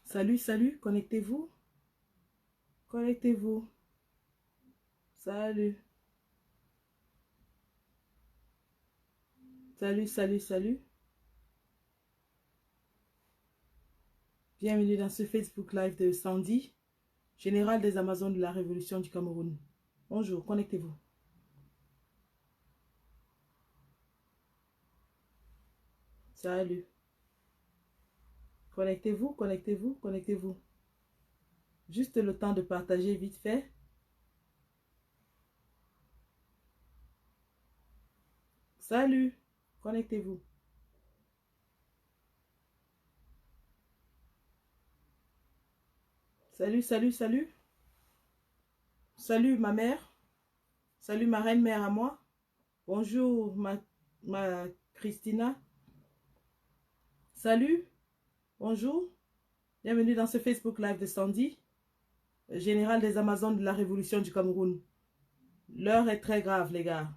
Salut, salut, connectez-vous. Connectez-vous. Salut. Salut, salut, salut. Bienvenue dans ce Facebook Live de Sandy, général des Amazones de la Révolution du Cameroun. Bonjour, connectez-vous. Salut. Connectez-vous, connectez-vous, connectez-vous. Juste le temps de partager vite fait. Salut. Connectez-vous. Salut, salut, salut. Salut ma mère. Salut ma reine mère à moi. Bonjour ma Christina. Salut. Bonjour. Bienvenue dans ce Facebook Live de Sandy, général des Amazones de la Révolution du Cameroun. L'heure est très grave, les gars.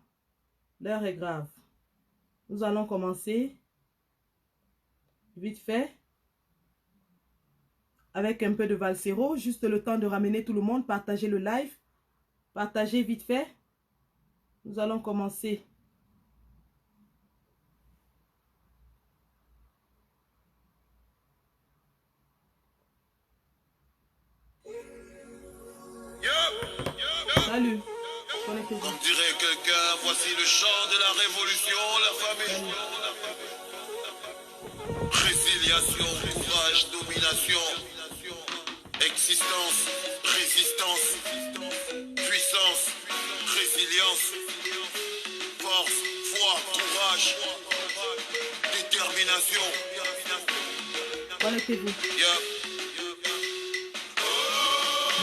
L'heure est grave. Nous allons commencer vite fait avec un peu de valsero. Juste le temps de ramener tout le monde. Partagez le live. Partagez vite fait. Nous allons commencer. Salut. Comme dirait quelqu'un, voici le chant de la révolution, la famille. Résiliation, courage, domination, existence, résistance, puissance, résilience, force, foi, courage, détermination. Connectez-vous.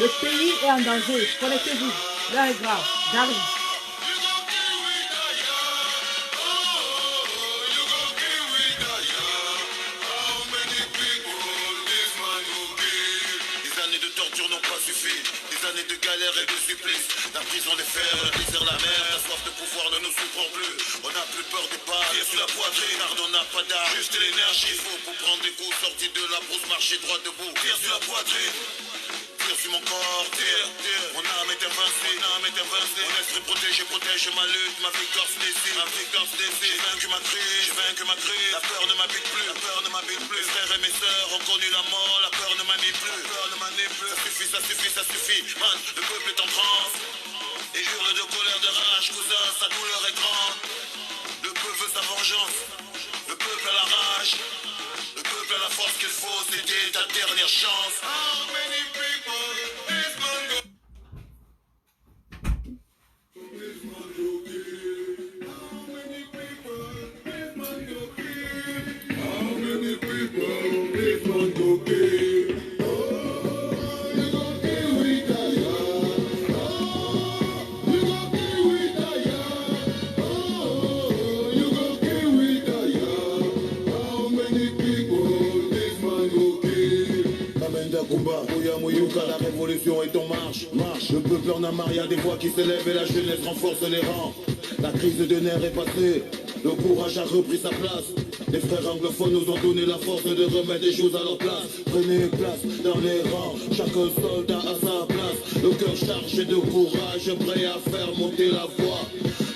Le pays est en danger. Connectez-vous. L'heure est grave. J'arrive. Des années de torture n'ont pas suffi. Des années de galère et de supplice. La prison, les fers, la misère, la mer. La soif de pouvoir ne nous surprend plus. On n'a plus peur des pas. Tire sur la poitrine, car on n'a pas d'armes. Juste l'énergie. Faut pour prendre des coups. Sortis de la brousse, marcher droit debout. Tire sur la poitrine. Sur mon corps, mon âme est invincée, mon esprit protégé, protège ma lutte, ma victoire se décide, j'ai vaincu ma crise, la peur ne m'habite plus, mes frères et mes sœurs ont connu la mort, la peur ne m'habite plus, ça suffit, man, le peuple est en transe, et hurle de colère, de rage, cousin, sa douleur est grande, le peuple veut sa vengeance, le peuple a la rage, le peuple a la force qu'il faut, c'était ta dernière chance. How many people this man go? This man go kill. How many people this man go kill? How many people this man go kill? Oh, you go kill with a yard. Oh, you go kill with a yard. Oh, you go kill with a yard. How many people this man go kill? Amenda Kumba, Oya Mouyouka, la révolution est en marche. Le peuple en a marre, y a des voix qui s'élèvent et la jeunesse renforce les rangs. La crise de nerfs est passée, le courage a repris sa place. Les frères anglophones nous ont donné la force de remettre les choses à leur place. Prenez place dans les rangs, chaque soldat a sa place. Le cœur chargé de courage, prêt à faire monter la voix.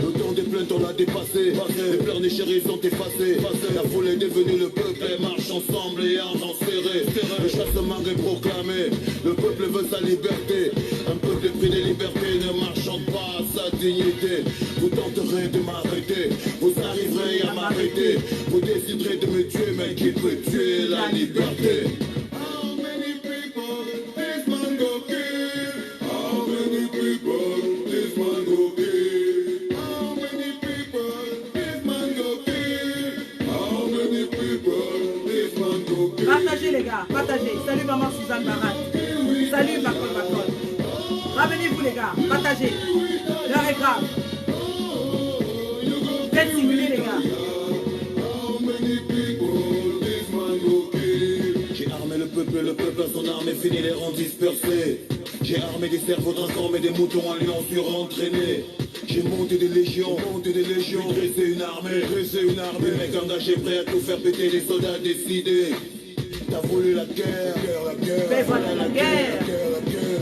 Le temps des plaintes on l'a dépassé, les pleurs des chéris sont effacés. La foule est devenue le peuple et marche ensemble et en rang serré. Le chassement est proclamé, le peuple veut sa liberté. Un peuple pris des libertés ne marchant pas à sa dignité. Vous tenterez de m'arrêter, vous arriverez à m'arrêter. Vous déciderez de me tuer, mais qui peut tuer la liberté? How many people this man go kill? How many people this man go kill? How many people this man go kill? How many people this man go kill? Partagez les gars, partagez. Salut maman Suzanne Barat. Salut Bacol. Ramenez-vous les gars, partagez. L'heure est grave. Faites simuler les gars. J'ai armé le peuple à son armée, fini les rangs dispersés. J'ai armé des cerveaux transformés, des moutons en lions surentraînés. J'ai monté des légions, dressé une armée, des mecs engagés prêts à tout faire péter, des soldats décidés. T'as voulu la guerre, Mais voilà la guerre.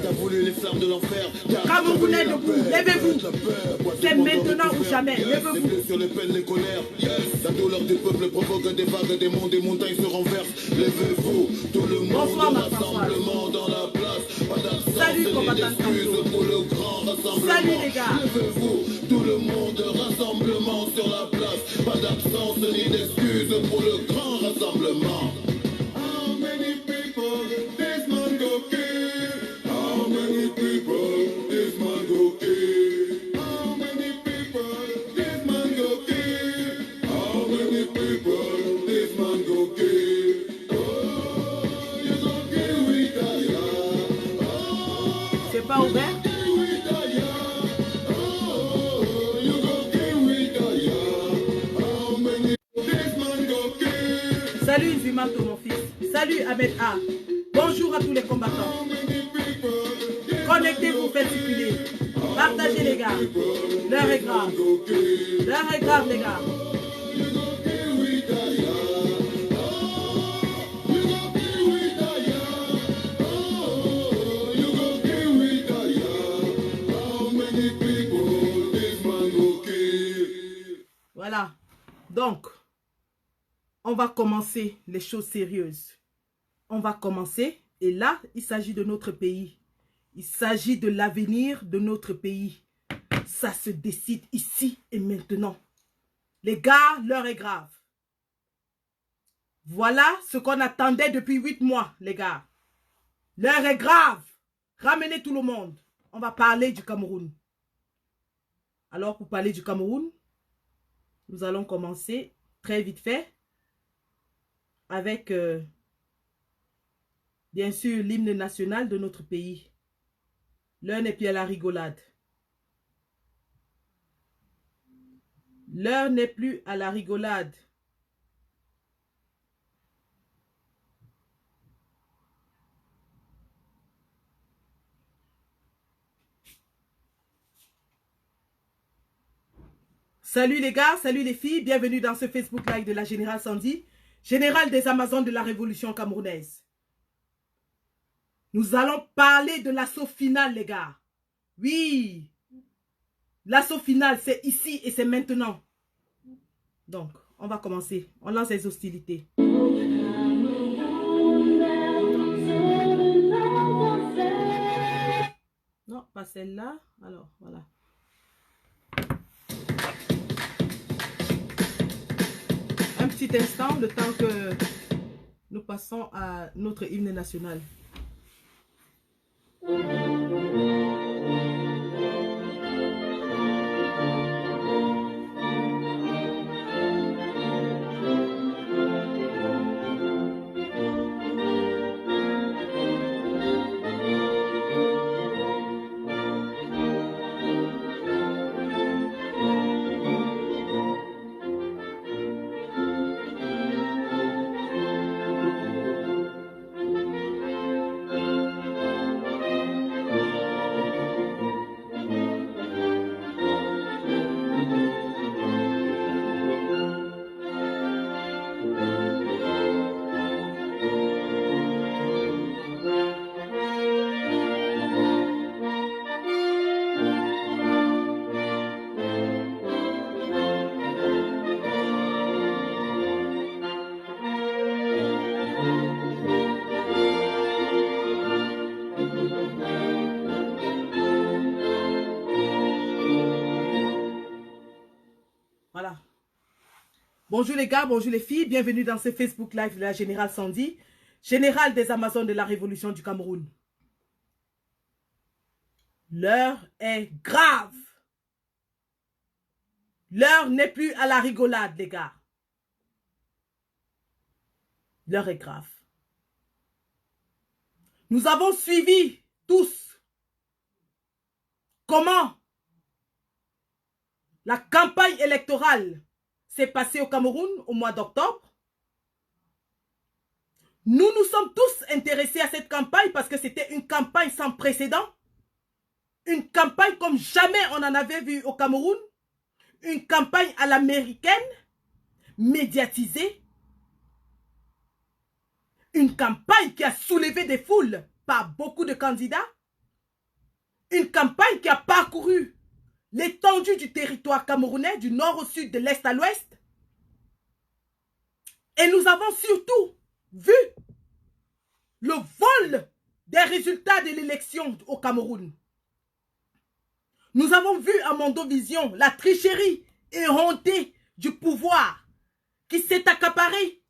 T'as voulu les flammes de l'enfer. Camerounais debout, levez-vous. C'est maintenant ou jamais, Les levez-vous. blessures, les peines, les colères. La douleur du peuple provoque des vagues, des monts, des montagnes se renversent. Levez-vous, tout le monde, Bonsoir, ma rassemblement dans la place. Pas d'absence, Salut, ni combattant d'excuses pour le grand rassemblement. Salut, les gars. Levez-vous, tout le monde, rassemblement sur la place. Pas d'absence ni d'excuses pour le grand rassemblement. How many people this man go kill? How many people this man go kill? How many people this man go kill? How many people this man go kill? Oh, you go kill with a C'est pas ouvert? Salut Zimato, mon fils. Salut Ahmed A. Bonjour à tous les combattants. Connectez-vous, faites circuler. Partagez les gars. L'heure est grave. L'heure est grave les gars. Voilà. Donc, on va commencer les choses sérieuses. On va commencer. Et là, il s'agit de notre pays. Il s'agit de l'avenir de notre pays. Ça se décide ici et maintenant. Les gars, l'heure est grave. Voilà ce qu'on attendait depuis 8 mois, les gars. L'heure est grave. Ramenez tout le monde. On va parler du Cameroun. Alors, pour parler du Cameroun, nous allons commencer très vite fait avec, bien sûr, l'hymne national de notre pays. L'heure n'est plus à la rigolade. L'heure n'est plus à la rigolade. Salut les gars, salut les filles, bienvenue dans ce Facebook Live de la Générale Sandy, générale des Amazones de la Révolution camerounaise. Nous allons parler de l'assaut final, les gars. Oui, l'assaut final, c'est ici et c'est maintenant. Donc, on va commencer. On lance les hostilités. Non, pas celle-là. Alors, voilà. Un petit instant, le temps que nous passons à notre hymne national. Voilà. Bonjour les gars, bonjour les filles. Bienvenue dans ce Facebook Live de la Générale Sandy, générale des Amazones de la Révolution du Cameroun. L'heure est grave. L'heure n'est plus à la rigolade, les gars. L'heure est grave. Nous avons suivi tous comment la campagne électorale s'est passée au Cameroun au mois d'octobre. Nous nous sommes tous intéressés à cette campagne parce que c'était une campagne sans précédent. Une campagne comme jamais on en avait vu au Cameroun. Une campagne à l'américaine, médiatisée. Une campagne qui a soulevé des foules par beaucoup de candidats. Une campagne qui a parcouru l'étendue du territoire camerounais, du nord au sud, de l'est à l'ouest. Et nous avons surtout vu le vol des résultats de l'élection au Cameroun. Nous avons vu à Mondovision la tricherie éhontée du pouvoir qui s'est accaparé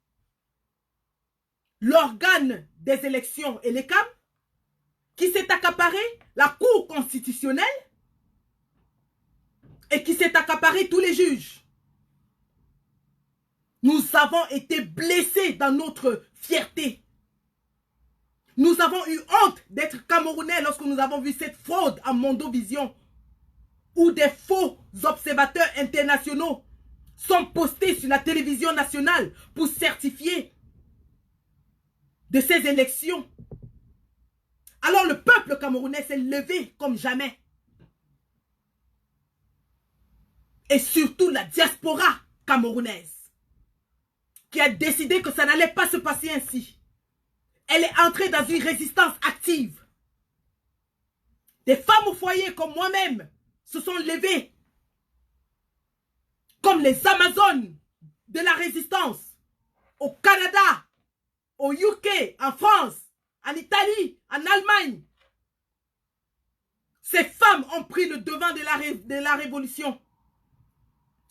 l'organe des élections et les CAM, qui s'est accaparé la Cour constitutionnelle et qui s'est accaparé tous les juges. Nous avons été blessés dans notre fierté. Nous avons eu honte d'être Camerounais lorsque nous avons vu cette fraude à Mondovision, où des faux observateurs internationaux sont postés sur la télévision nationale pour certifier de ces élections. Alors le peuple camerounais s'est levé comme jamais. Et surtout la diaspora camerounaise, qui a décidé que ça n'allait pas se passer ainsi. Elle est entrée dans une résistance active. Des femmes au foyer comme moi-même se sont levées comme les Amazones de la résistance au Canada, au UK, en France, en Italie, en Allemagne. Ces femmes ont pris le devant de la révolution.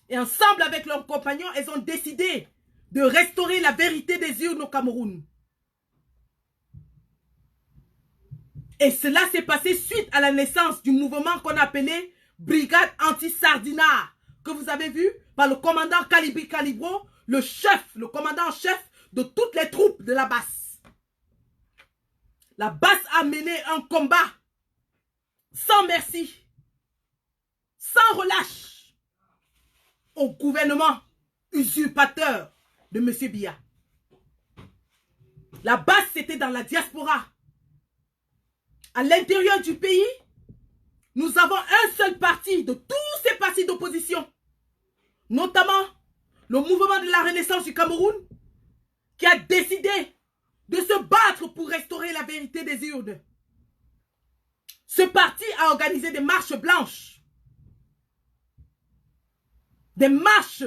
Et ensemble avec leurs compagnons, elles ont décidé de restaurer la vérité des urnes au Cameroun. Et cela s'est passé suite à la naissance du mouvement qu'on appelait Brigade Anti-Sardinat, que vous avez vu par le commandant Kalibri Kalibro, le commandant en chef de toutes les troupes de la Basse. La Basse a mené un combat sans merci, sans relâche au gouvernement usurpateur de M. Biya. La Basse, c'était dans la diaspora. À l'intérieur du pays, nous avons un seul parti de tous ces partis d'opposition, notamment le mouvement de la Renaissance du Cameroun, qui a décidé de se battre pour restaurer la vérité des urnes. Ce parti a organisé des marches blanches. Des marches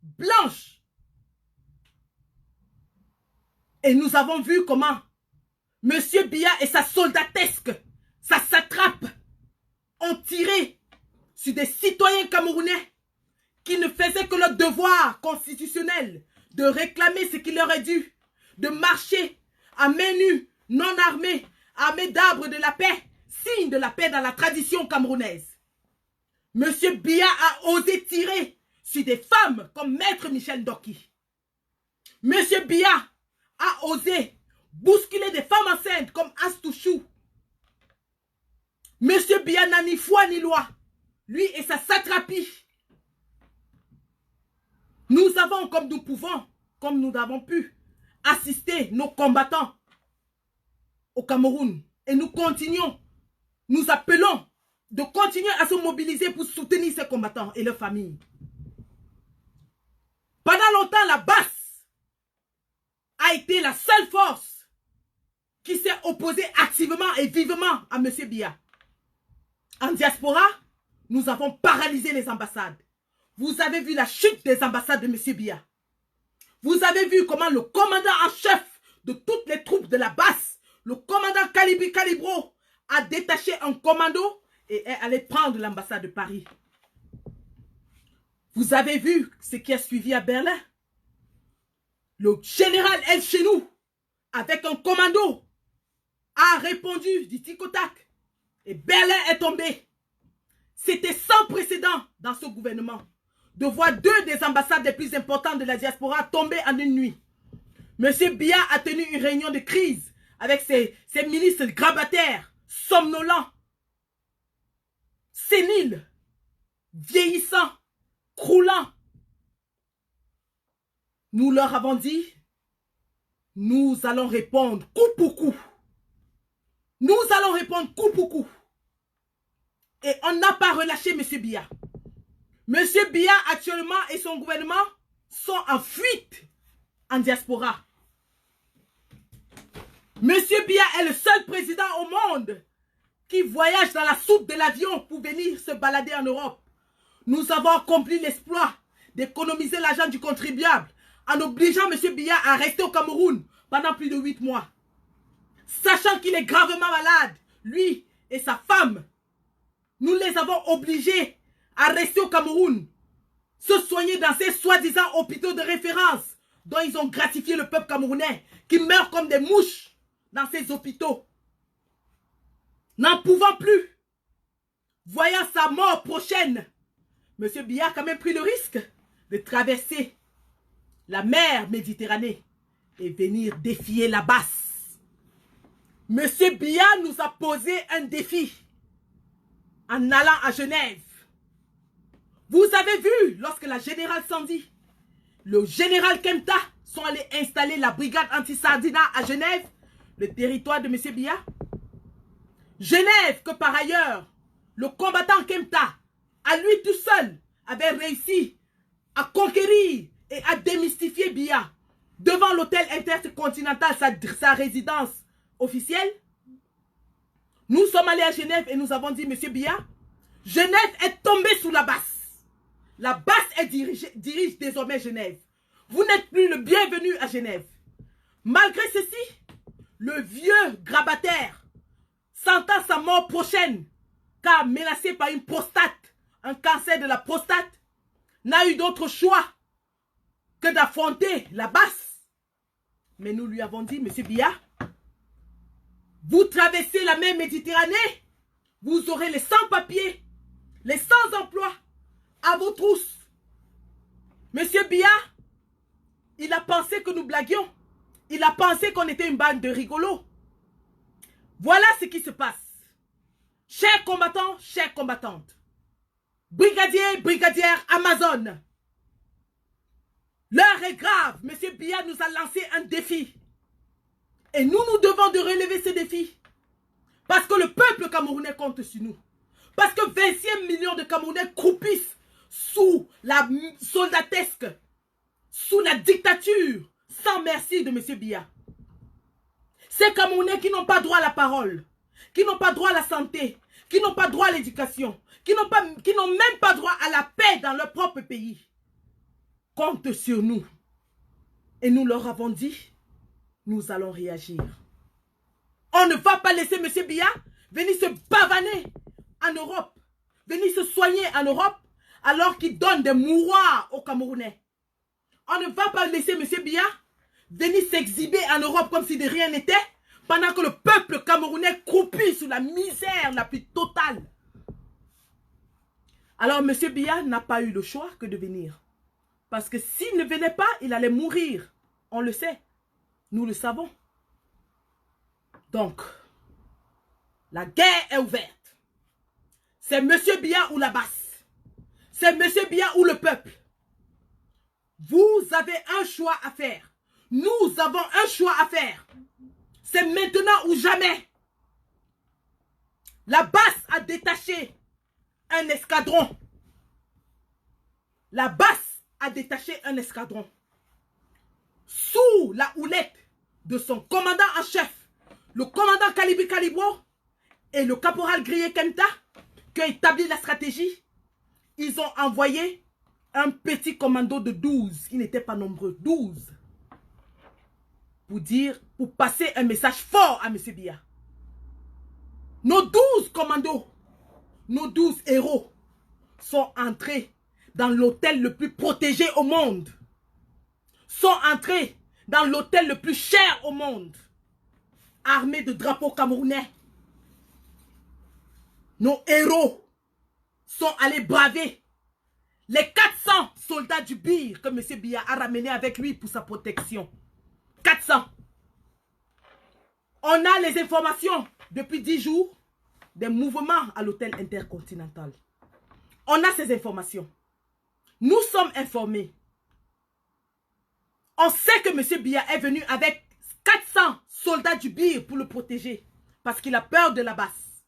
blanches. Et nous avons vu comment M. Biya et sa soldatesque, sa satrape, ont tiré sur des citoyens camerounais qui ne faisaient que leur devoir constitutionnel de réclamer ce qui leur est dû, de marcher à main nue, non armés, armés d'arbres de la paix, signe de la paix dans la tradition camerounaise. M. Biya a osé tirer sur des femmes comme Maître Michel Ndoki. M. Biya a osé bousculer des femmes enceintes comme Astouchou. M. Biya n'a ni foi ni loi, lui et sa satrapie. Nous avons, comme nous pouvons, comme nous avons pu, assister nos combattants au Cameroun. Et nous continuons, nous appelons de continuer à se mobiliser pour soutenir ces combattants et leurs familles. Pendant longtemps, la Basse a été la seule force qui s'est opposée activement et vivement à M. Biya. En diaspora, nous avons paralysé les ambassades. Vous avez vu la chute des ambassades de M. Biya. Vous avez vu comment le commandant en chef de toutes les troupes de la Basse, le commandant Kalibri Kalibro, a détaché un commando et est allé prendre l'ambassade de Paris. Vous avez vu ce qui a suivi à Berlin. Le général El Chenou, avec un commando, a répondu du tic au tac. Et Berlin est tombé. C'était sans précédent dans ce gouvernement de voir deux des ambassades les plus importantes de la diaspora tomber en une nuit. M. Biya a tenu une réunion de crise avec ses ministres grabataires, somnolents, séniles, vieillissants, croulants. Nous leur avons dit, nous allons répondre coup pour coup. Nous allons répondre coup pour coup. Et on n'a pas relâché M. Biya. M. Biya actuellement et son gouvernement sont en fuite en diaspora. Monsieur Biya est le seul président au monde qui voyage dans la soute de l'avion pour venir se balader en Europe. Nous avons accompli l'exploit d'économiser l'argent du contribuable en obligeant M. Biya à rester au Cameroun pendant plus de 8 mois. Sachant qu'il est gravement malade, lui et sa femme, nous les avons obligés à rester au Cameroun, se soigner dans ces soi-disant hôpitaux de référence dont ils ont gratifié le peuple camerounais, qui meurt comme des mouches dans ces hôpitaux. N'en pouvant plus, voyant sa mort prochaine, M. Biya a quand même pris le risque de traverser la mer Méditerranée et venir défier la basse. M. Biya nous a posé un défi en allant à Genève. Vous avez vu, lorsque la générale Sandy, le général Kempta sont allés installer la brigade anti-Sardina à Genève, le territoire de M. Biya. Genève, que par ailleurs, le combattant Kempta, à lui tout seul, avait réussi à conquérir et à démystifier Biya devant l'hôtel intercontinental, sa résidence officielle. Nous sommes allés à Genève et nous avons dit, M. Biya, Genève est tombée sous la basse. La basse dirige désormais Genève. Vous n'êtes plus le bienvenu à Genève. Malgré ceci, le vieux grabataire, sentant sa mort prochaine, car menacé par une prostate, un cancer de la prostate, n'a eu d'autre choix que d'affronter la basse. Mais nous lui avons dit, M. Biya, vous traversez la mer Méditerranée, vous aurez les sans-papiers, les sans-emploi à vos trousses. M. Biya, il a pensé que nous blaguions. Il a pensé qu'on était une bande de rigolos. Voilà ce qui se passe. Chers combattants, chères combattantes, brigadiers, brigadières, Amazon, l'heure est grave. M. Biya nous a lancé un défi. Et nous devons de relever ce défi. Parce que le peuple camerounais compte sur nous. Parce que 20e million de Camerounais croupissent sous la soldatesque, sous la dictature sans merci de M. Biya. Ces Camerounais qui n'ont pas droit à la parole, qui n'ont pas droit à la santé, qui n'ont pas droit à l'éducation, qui n'ont même pas droit à la paix dans leur propre pays, comptent sur nous. Et nous leur avons dit, nous allons réagir. On ne va pas laisser M. Biya venir se pavaner en Europe, venir se soigner en Europe, alors qu'il donne des mouroirs aux Camerounais. On ne va pas laisser M. Biya venir s'exhiber en Europe comme si de rien n'était, pendant que le peuple camerounais croupit sous la misère la plus totale. Alors M. Biya n'a pas eu le choix que de venir. Parce que s'il ne venait pas, il allait mourir. On le sait. Nous le savons. Donc, la guerre est ouverte. C'est M. Biya ou la basse. C'est M. Biya ou le peuple. Vous avez un choix à faire. Nous avons un choix à faire. C'est maintenant ou jamais. La basse a détaché un escadron. La basse a détaché un escadron. Sous la houlette de son commandant en chef, le commandant Kalibi Kalibro et le caporal Grillé Kempta, qui a établi la stratégie, ils ont envoyé un petit commando de 12, ils n'étaient pas nombreux, 12, pour passer un message fort à M. Biya. Nos 12 commandos, nos 12 héros sont entrés dans l'hôtel le plus protégé au monde, sont entrés dans l'hôtel le plus cher au monde, armés de drapeaux camerounais. Nos héros sont allés braver les 400 soldats du Bir que M. Biya a ramenés avec lui pour sa protection. 400. On a les informations depuis 10 jours des mouvements à l'hôtel intercontinental. On a ces informations. Nous sommes informés. On sait que M. Biya est venu avec 400 soldats du Bir pour le protéger parce qu'il a peur de la basse.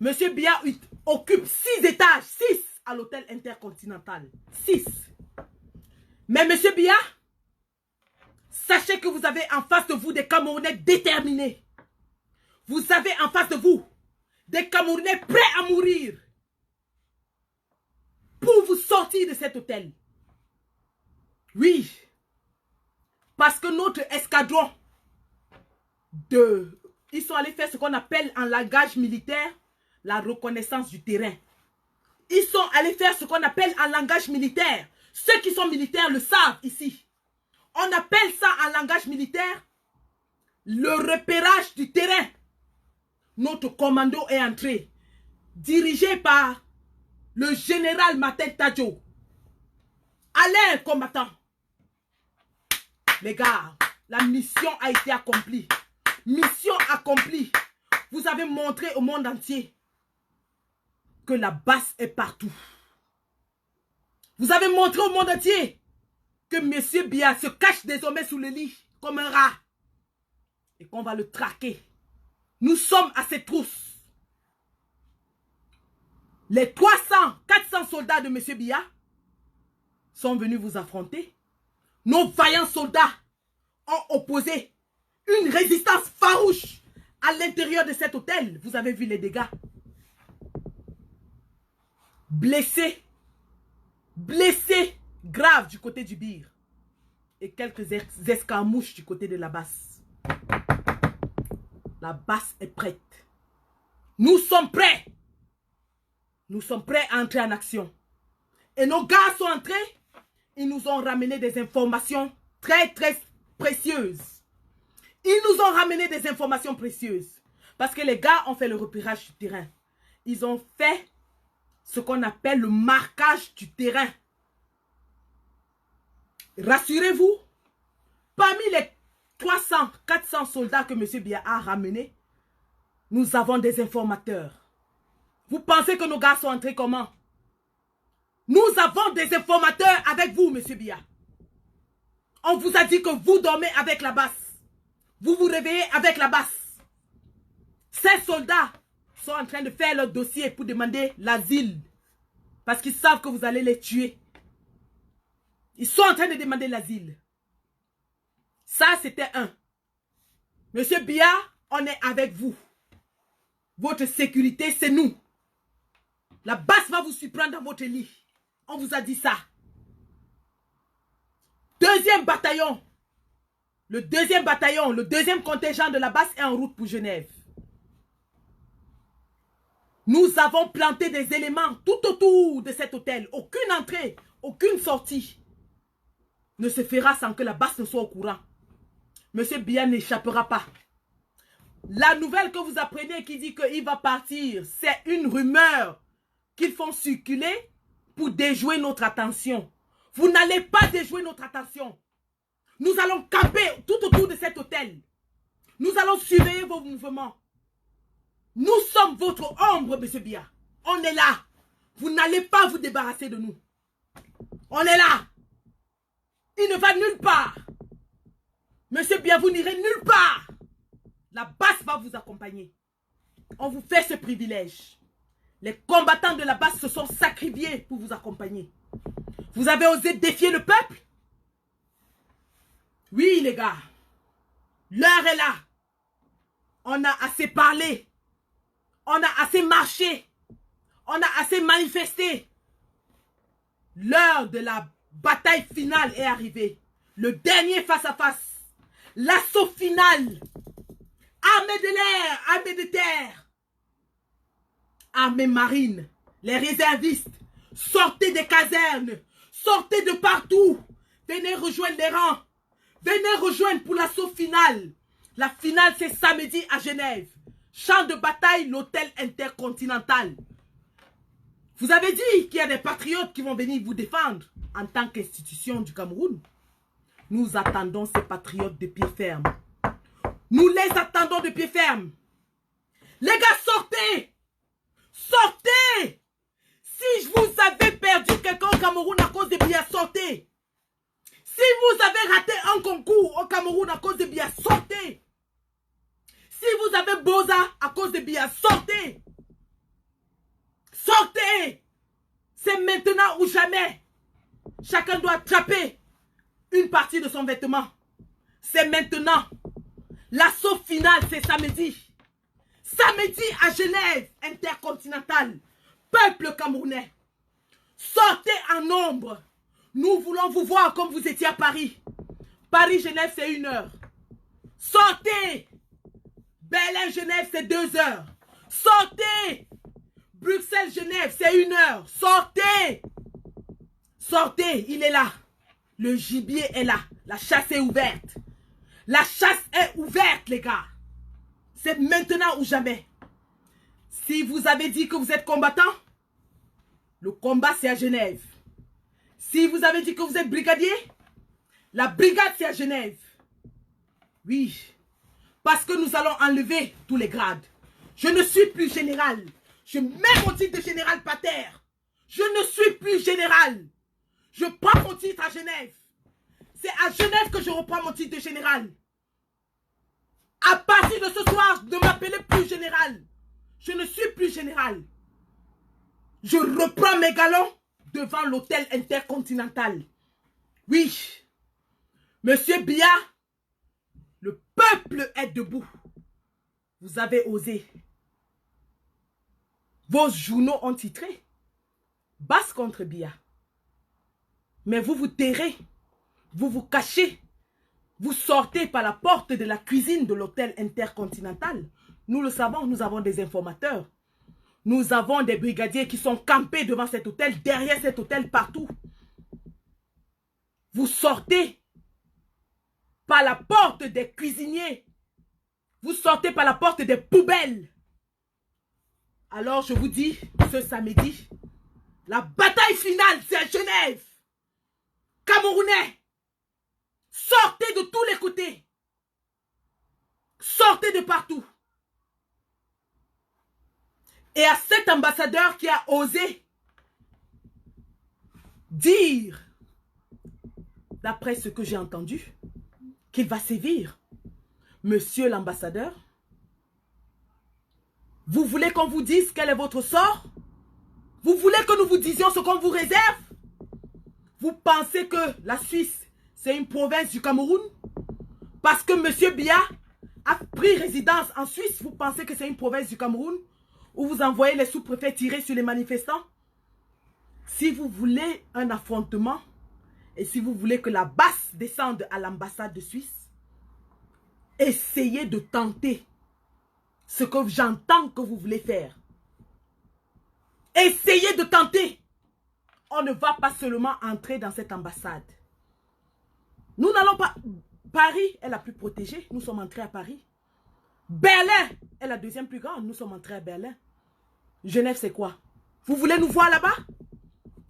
M. Biya occupe 6 étages, 6 à l'hôtel intercontinental. 6. Mais M. Biya Sachez que vous avez en face de vous des Camerounais déterminés. Vous avez en face de vous des Camerounais prêts à mourir pour vous sortir de cet hôtel. Oui, parce que notre escadron, ils sont allés faire ce qu'on appelle en langage militaire la reconnaissance du terrain. Ils sont allés faire ce qu'on appelle en langage militaire. Ceux qui sont militaires le savent ici. On appelle ça en langage militaire le repérage du terrain. Notre commando est entré, dirigé par le général Martin Tadjo. Allez, combattant. Les gars, la mission a été accomplie. Mission accomplie. Vous avez montré au monde entier que la basse est partout. Vous avez montré au monde entier que M. Biya se cache désormais sous le lit comme un rat et qu'on va le traquer. Nous sommes à ses trousses. Les 400 soldats de M. Biya sont venus vous affronter. Nos vaillants soldats ont opposé une résistance farouche à l'intérieur de cet hôtel. Vous avez vu les dégâts. Blessés graves du côté du Bir et quelques escarmouches du côté de la basse. La basse est prête. Nous sommes prêts. Nous sommes prêts à entrer en action. Et nos gars sont entrés. Ils nous ont ramené des informations très précieuses. Ils nous ont ramené des informations précieuses. Parce que les gars ont fait le repérage du terrain. Ils ont fait ce qu'on appelle le marquage du terrain. Rassurez-vous, parmi les 400 soldats que M. Biya a ramenés, nous avons des informateurs. Vous pensez que nos gars sont entrés comment? Nous avons des informateurs avec vous, M. Biya. On vous a dit que vous dormez avec la basse. Vous vous réveillez avec la basse. Ces soldats sont en train de faire leur dossier pour demander l'asile. Parce qu'ils savent que vous allez les tuer. Ils sont en train de demander l'asile. Ça, c'était un. Monsieur Biya, on est avec vous. Votre sécurité, c'est nous. La basse va vous surprendre dans votre lit. On vous a dit ça. Deuxième bataillon. Le deuxième contingent de la basse est en route pour Genève. Nous avons planté des éléments tout autour de cet hôtel. Aucune entrée, aucune sortie ne se fera sans que la basse ne soit au courant. Monsieur Biya n'échappera pas. La nouvelle que vous apprenez qui dit qu'il va partir, c'est une rumeur qu'ils font circuler pour déjouer notre attention. Vous n'allez pas déjouer notre attention. Nous allons camper tout autour de cet hôtel. Nous allons surveiller vos mouvements. Nous sommes votre ombre, M. Biya. On est là. Vous n'allez pas vous débarrasser de nous. On est là. Il ne va nulle part. Monsieur Biya, vous n'irez nulle part. La basse va vous accompagner. On vous fait ce privilège. Les combattants de la basse se sont sacrifiés pour vous accompagner. Vous avez osé défier le peuple? Oui, les gars. L'heure est là. On a assez parlé. On a assez marché. On a assez manifesté. L'heure de la bataille finale est arrivée. Le dernier face-à-face. L'assaut final. Armée de l'air, armée de terre. Armée marine. Les réservistes. Sortez des casernes. Sortez de partout. Venez rejoindre les rangs. Venez rejoindre pour l'assaut final. La finale, c'est samedi à Genève. Champ de bataille, l'hôtel intercontinental. Vous avez dit qu'il y a des patriotes qui vont venir vous défendre en tant qu'institution du Cameroun. Nous attendons ces patriotes de pied ferme. Nous les attendons de pied ferme. Les gars, sortez! Sortez! Si vous avez perdu quelqu'un au Cameroun à cause de Biya, sortez! Si vous avez raté un concours au Cameroun à cause de Biya, sortez! Si vous avez Boza à cause de Biya, sortez! Sortez! C'est maintenant ou jamais. Chacun doit attraper une partie de son vêtement. C'est maintenant. L'assaut final, c'est samedi. Samedi à Genève, intercontinentale. Peuple camerounais, sortez en nombre. Nous voulons vous voir comme vous étiez à Paris. Paris-Genève, c'est 1 heure. Sortez. Berlin-Genève, c'est 2 heures. Sortez. Bruxelles-Genève, c'est 1 heure. Sortez. Sortez, il est là. Le gibier est là. La chasse est ouverte. La chasse est ouverte, les gars. C'est maintenant ou jamais. Si vous avez dit que vous êtes combattant, le combat c'est à Genève. Si vous avez dit que vous êtes brigadier, la brigade c'est à Genève. Oui, parce que nous allons enlever tous les grades. Je ne suis plus général. Je mets mon titre de général par terre. Je ne suis plus général. Je prends mon titre à Genève. C'est à Genève que je reprends mon titre de général. À partir de ce soir, ne m'appelez plus général. Je ne suis plus général. Je reprends mes galons devant l'hôtel intercontinental. Oui. Monsieur Biya, le peuple est debout. Vous avez osé. Vos journaux ont titré Basse contre Biya. Mais vous vous tairez. Vous vous cachez. Vous sortez par la porte de la cuisine de l'hôtel intercontinental. Nous le savons, nous avons des informateurs. Nous avons des brigadiers qui sont campés devant cet hôtel, derrière cet hôtel, partout. Vous sortez par la porte des cuisiniers. Vous sortez par la porte des poubelles. Alors je vous dis, ce samedi, la bataille finale, c'est à Genève. Camerounais, sortez de tous les côtés. Sortez de partout. Et à cet ambassadeur qui a osé dire, d'après ce que j'ai entendu, qu'il va sévir, monsieur l'ambassadeur, vous voulez qu'on vous dise quel est votre sort? Vous voulez que nous vous disions ce qu'on vous réserve? Vous pensez que la Suisse, c'est une province du Cameroun? Parce que monsieur Biya a pris résidence en Suisse, vous pensez que c'est une province du Cameroun? Où vous envoyez les sous-préfets tirer sur les manifestants? Si vous voulez un affrontement, et si vous voulez que la basse descende à l'ambassade de Suisse, essayez de tenter ce que j'entends que vous voulez faire. Essayez de tenter. On ne va pas seulement entrer dans cette ambassade. Nous n'allons pas... Paris est la plus protégée. Nous sommes entrés à Paris. Berlin est la deuxième plus grande. Nous sommes entrés à Berlin. Genève, c'est quoi? Vous voulez nous voir là-bas?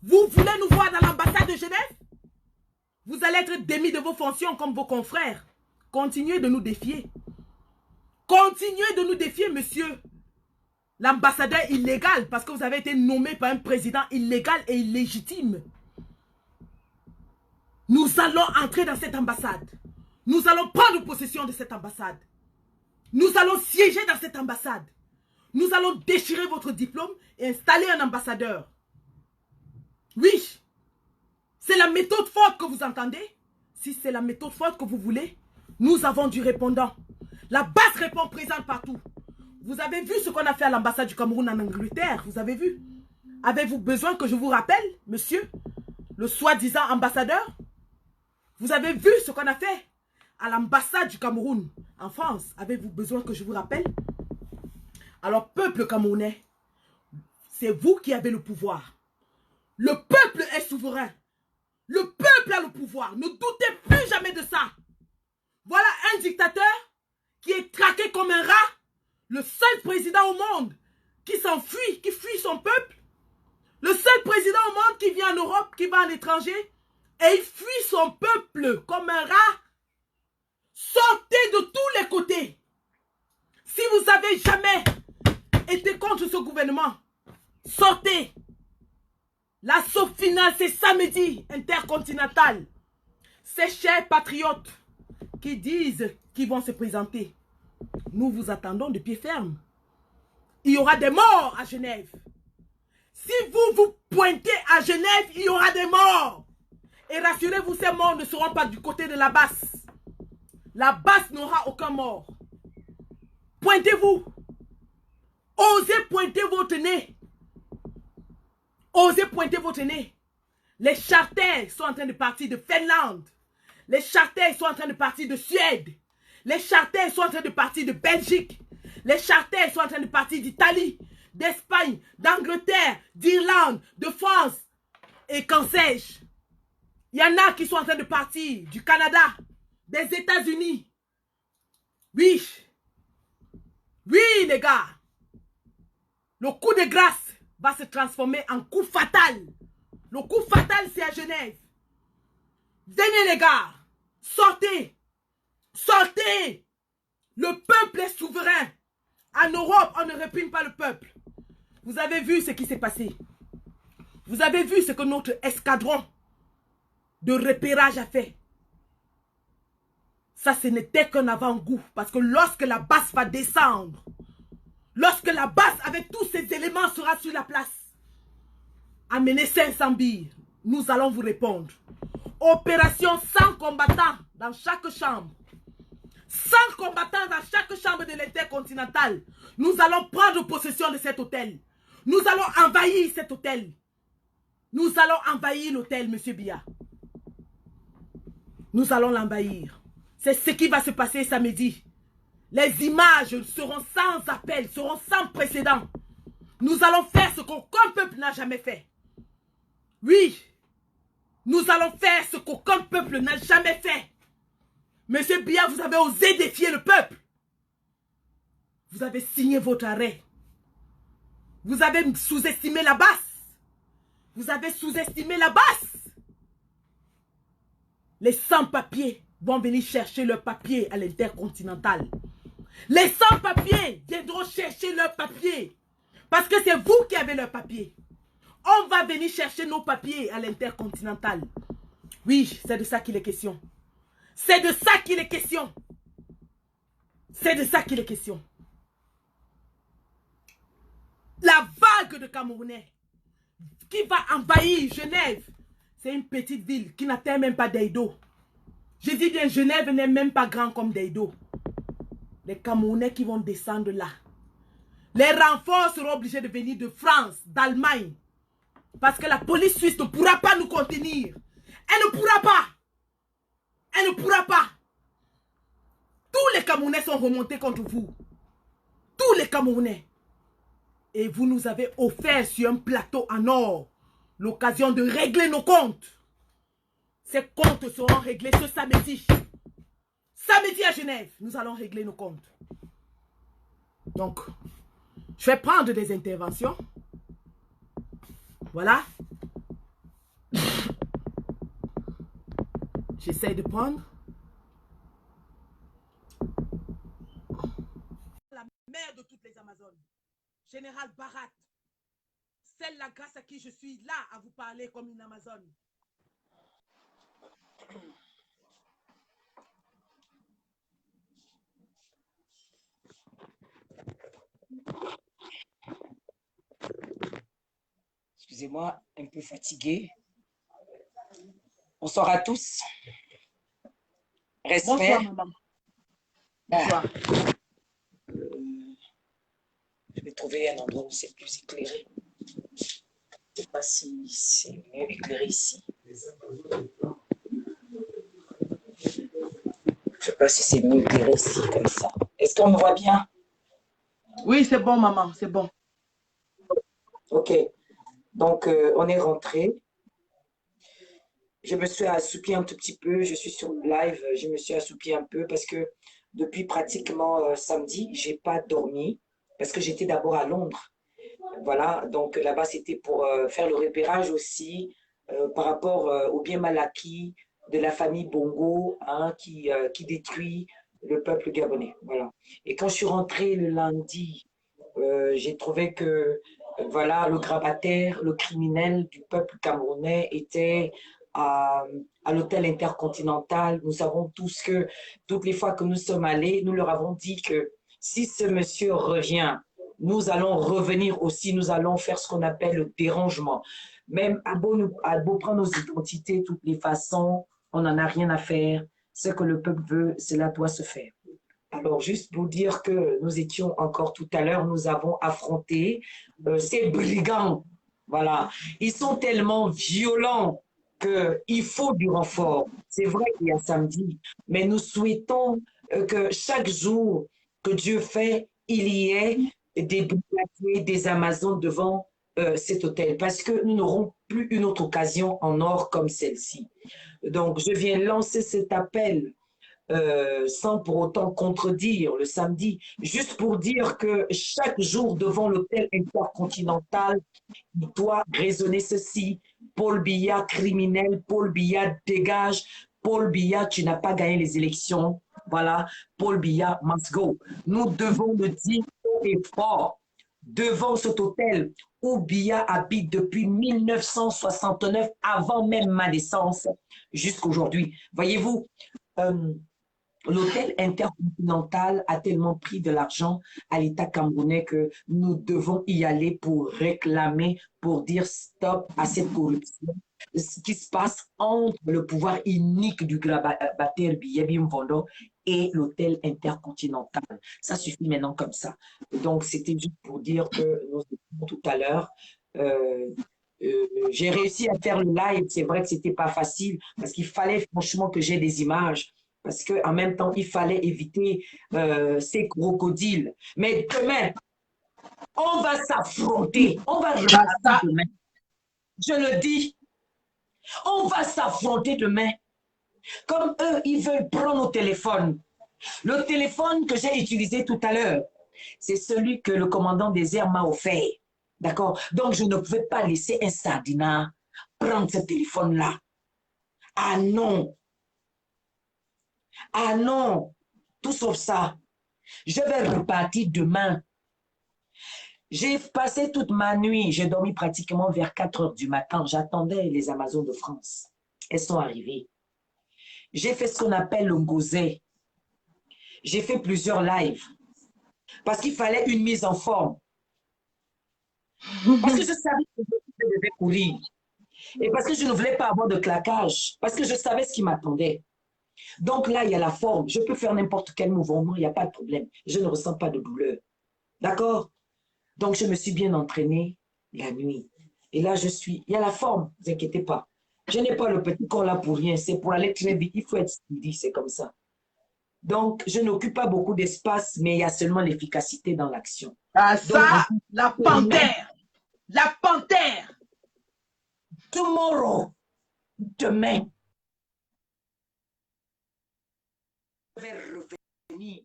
Vous voulez nous voir dans l'ambassade de Genève? Vous allez être démis de vos fonctions comme vos confrères. Continuez de nous défier. Continuez de nous défier, monsieur l'ambassadeur illégal, parce que vous avez été nommé par un président illégal et illégitime. Nous allons entrer dans cette ambassade. Nous allons prendre possession de cette ambassade. Nous allons siéger dans cette ambassade. Nous allons déchirer votre diplôme et installer un ambassadeur. Oui, c'est la méthode forte que vous entendez. Si c'est la méthode forte que vous voulez, nous avons du répondant. La base répond présente partout. Vous avez vu ce qu'on a fait à l'ambassade du Cameroun en Angleterre? Vous avez vu? Avez-vous besoin que je vous rappelle, monsieur, le soi-disant ambassadeur? Vous avez vu ce qu'on a fait à l'ambassade du Cameroun en France? Avez-vous besoin que je vous rappelle? Alors, peuple camerounais, c'est vous qui avez le pouvoir. Le peuple est souverain. Le peuple a le pouvoir. Ne doutez plus jamais de ça. Voilà un dictateur qui est traqué comme un rat. Le seul président au monde qui s'enfuit, qui fuit son peuple. Le seul président au monde qui vient en Europe, qui va à l'étranger. Et il fuit son peuple comme un rat. Sortez de tous les côtés. Si vous n'avez jamais été contre ce gouvernement, sortez. L'assaut final, c'est samedi, intercontinental. Ces chers patriotes qui disent qu'ils vont se présenter, nous vous attendons de pied ferme. Il y aura des morts à Genève. Si vous vous pointez à Genève, il y aura des morts. Et rassurez-vous, ces morts ne seront pas du côté de la basse. La basse n'aura aucun mort. Pointez-vous. Osez pointer votre nez. Osez pointer votre nez. Les charters sont en train de partir de Finlande. Les charters sont en train de partir de Suède. Les charters sont en train de partir de Belgique. Les charters sont en train de partir d'Italie, d'Espagne, d'Angleterre, d'Irlande, de France. Et qu'en sais-je? Il y en a qui sont en train de partir du Canada, des États-Unis. Oui. Oui, les gars. Le coup de grâce va se transformer en coup fatal. Le coup fatal, c'est à Genève. Venez, les gars. Sortez. Sortez. Le peuple est souverain. En Europe, on ne réprime pas le peuple. Vous avez vu ce qui s'est passé. Vous avez vu ce que notre escadron de repérage a fait. Ça, ce n'était qu'un avant-goût. Parce que lorsque la base va descendre, lorsque la base avec tous ces éléments sera sur la place, amenez 500 billes, nous allons vous répondre. Opération sans combattants dans chaque chambre. 100 combattants dans chaque chambre de l'intercontinental. Nous allons prendre possession de cet hôtel. Nous allons envahir cet hôtel. Nous allons envahir l'hôtel, monsieur Biya. Nous allons l'envahir. C'est ce qui va se passer samedi. Les images seront sans appel, seront sans précédent. Nous allons faire ce qu'aucun peuple n'a jamais fait. Oui, nous allons faire ce qu'aucun peuple n'a jamais fait. Monsieur Biya, vous avez osé défier le peuple. Vous avez signé votre arrêt. Vous avez sous-estimé la basse. Vous avez sous-estimé la basse. Les sans-papiers vont venir chercher leurs papiers à l'intercontinental. Les sans-papiers viendront chercher leurs papiers. Parce que c'est vous qui avez leurs papiers. On va venir chercher nos papiers à l'intercontinental. Oui, c'est de ça qu'il est question. C'est de ça qu'il est question. C'est de ça qu'il est question. La vague de Camerounais qui va envahir Genève, c'est une petite ville qui n'atteint même pas Deido. Je dis bien, Genève n'est même pas grand comme Deido. Les Camerounais qui vont descendre là. Les renforts seront obligés de venir de France, d'Allemagne. Parce que la police suisse ne pourra pas nous contenir. Elle ne pourra pas. Elle ne pourra pas. Tous les Camerounais sont remontés contre vous. Tous les Camerounais. Et vous nous avez offert sur un plateau en or l'occasion de régler nos comptes. Ces comptes seront réglés ce samedi. Samedi à Genève, nous allons régler nos comptes. Donc, je vais prendre des interventions. Voilà. J'essaie de prendre. La mère de toutes les Amazones, Général Barat, celle-là grâce à qui je suis là à vous parler comme une Amazone. Excusez-moi, un peu fatigué. Bonsoir à tous. Respect. Bonsoir, maman. Bonsoir. Je vais trouver un endroit où c'est plus éclairé. Je ne sais pas si c'est mieux éclairé ici. Je ne sais pas si c'est mieux éclairé ici, comme ça. Est-ce qu'on me voit bien? Oui, c'est bon, maman, c'est bon. Ok. Donc, on est rentré. Je me suis assoupie un tout petit peu. Je suis sur le live. Je me suis assoupie un peu parce que depuis pratiquement samedi, je n'ai pas dormi parce que j'étais d'abord à Londres. Voilà. Donc, là-bas, c'était pour faire le repérage aussi par rapport au bien mal acquis de la famille Bongo hein, qui détruit le peuple gabonais. Voilà. Et quand je suis rentrée le lundi, j'ai trouvé que voilà, le grabataire, le criminel du peuple camerounais était à l'hôtel intercontinental. Nous savons tous que toutes les fois que nous sommes allés, nous leur avons dit que si ce monsieur revient, nous allons revenir aussi, nous allons faire ce qu'on appelle le dérangement. Même à beau prendre nos identités, toutes les façons, on n'en a rien à faire Ce que le peuple veut, cela doit se faire. Alors, juste pour dire que nous étions encore tout à l'heure, nous avons affronté ces brigands. Voilà. Ils sont tellement violents qu'il faut du renfort. C'est vrai qu'il y a samedi, mais nous souhaitons que chaque jour que Dieu fait, il y ait des brigadiers, des Amazones devant cet hôtel, parce que nous n'aurons plus une autre occasion en or comme celle-ci. Donc, je viens lancer cet appel sans pour autant contredire le samedi, juste pour dire que chaque jour devant l'hôtel intercontinental, il doit résonner ceci. Paul Biya, criminel, Paul Biya, dégage. Paul Biya, tu n'as pas gagné les élections. Voilà, Paul Biya must go. Nous devons le dire haut et fort devant cet hôtel où Biya habite depuis 1969, avant même ma naissance, jusqu'à aujourd'hui. Voyez-vous, l'hôtel intercontinental a tellement pris de l'argent à l'État camerounais que nous devons y aller pour réclamer, pour dire stop à cette corruption. Ce qui se passe entre le pouvoir unique du grabataire Biyebi Mvondo et l'hôtel intercontinental. Ça suffit maintenant comme ça. Donc, c'était juste pour dire que nous étions tout à l'heure. J'ai réussi à faire le live. C'est vrai que ce n'était pas facile parce qu'il fallait franchement que j'ai des images. Parce qu'en même temps, il fallait éviter ces crocodiles. Mais demain, on va s'affronter. On va repartir demain. Je le dis. On va s'affronter demain. Comme eux, ils veulent prendre nos téléphones. Le téléphone que j'ai utilisé tout à l'heure, c'est celui que le commandant des airs m'a offert. D'accord? Donc, je ne pouvais pas laisser un sardinat prendre ce téléphone-là. Ah non! Ah non, tout sauf ça. Je vais repartir demain. J'ai passé toute ma nuit. J'ai dormi pratiquement vers 4 heures du matin. J'attendais les Amazones de France. Elles sont arrivées. J'ai fait ce qu'on appelle le ngozé. J'ai fait plusieurs lives. Parce qu'il fallait une mise en forme. Parce que je savais que je devais courir. Et parce que je ne voulais pas avoir de claquage. Parce que je savais ce qui m'attendait. Donc là, il y a la forme. Je peux faire n'importe quel mouvement, il n'y a pas de problème. Je ne ressens pas de douleur. D'accord? Donc, je me suis bien entraînée la nuit. Et là, il y a la forme, ne vous inquiétez pas. Je n'ai pas le petit corps là pour rien. C'est pour aller très vite. Il faut être speedy, c'est comme ça. Donc, je n'occupe pas beaucoup d'espace, mais il y a seulement l'efficacité dans l'action. Ah, ça, donc, la panthère! La panthère! Tomorrow, demain, je vais revenir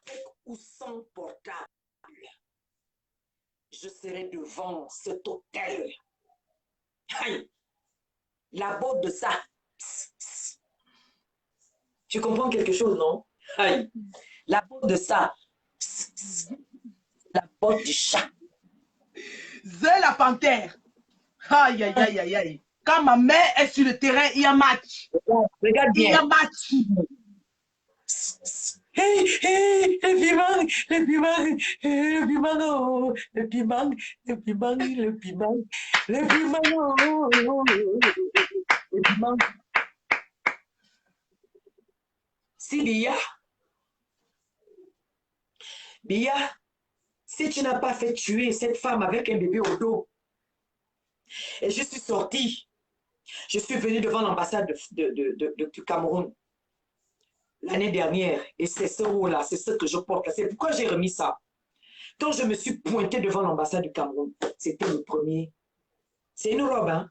avec ou sans portable. Je serai devant cet hôtel. Aïe. La botte de ça. Pss, pss. Tu comprends quelque chose, non? Aïe. La botte de ça. Pss, pss. La botte du chat. C'est la panthère. Aïe, aïe, aïe, aïe, aïe. Quand ma mère est sur le terrain, il y a match. Regarde bien. Il y a match. Hey, hey, le piment, le piment, le piment, oh, le piment, le piment, le piment, le piment, oh, le piment. Si Bia, si tu n'as pas fait tuer cette femme avec un bébé au dos, et je suis sortie, je suis venue devant l'ambassade du Cameroun l'année dernière, et c'est ce haut-là, c'est ce que je porte là. C'est pourquoi j'ai remis ça. Quand je me suis pointée devant l'ambassade du Cameroun, c'était le premier. C'est une robe, hein?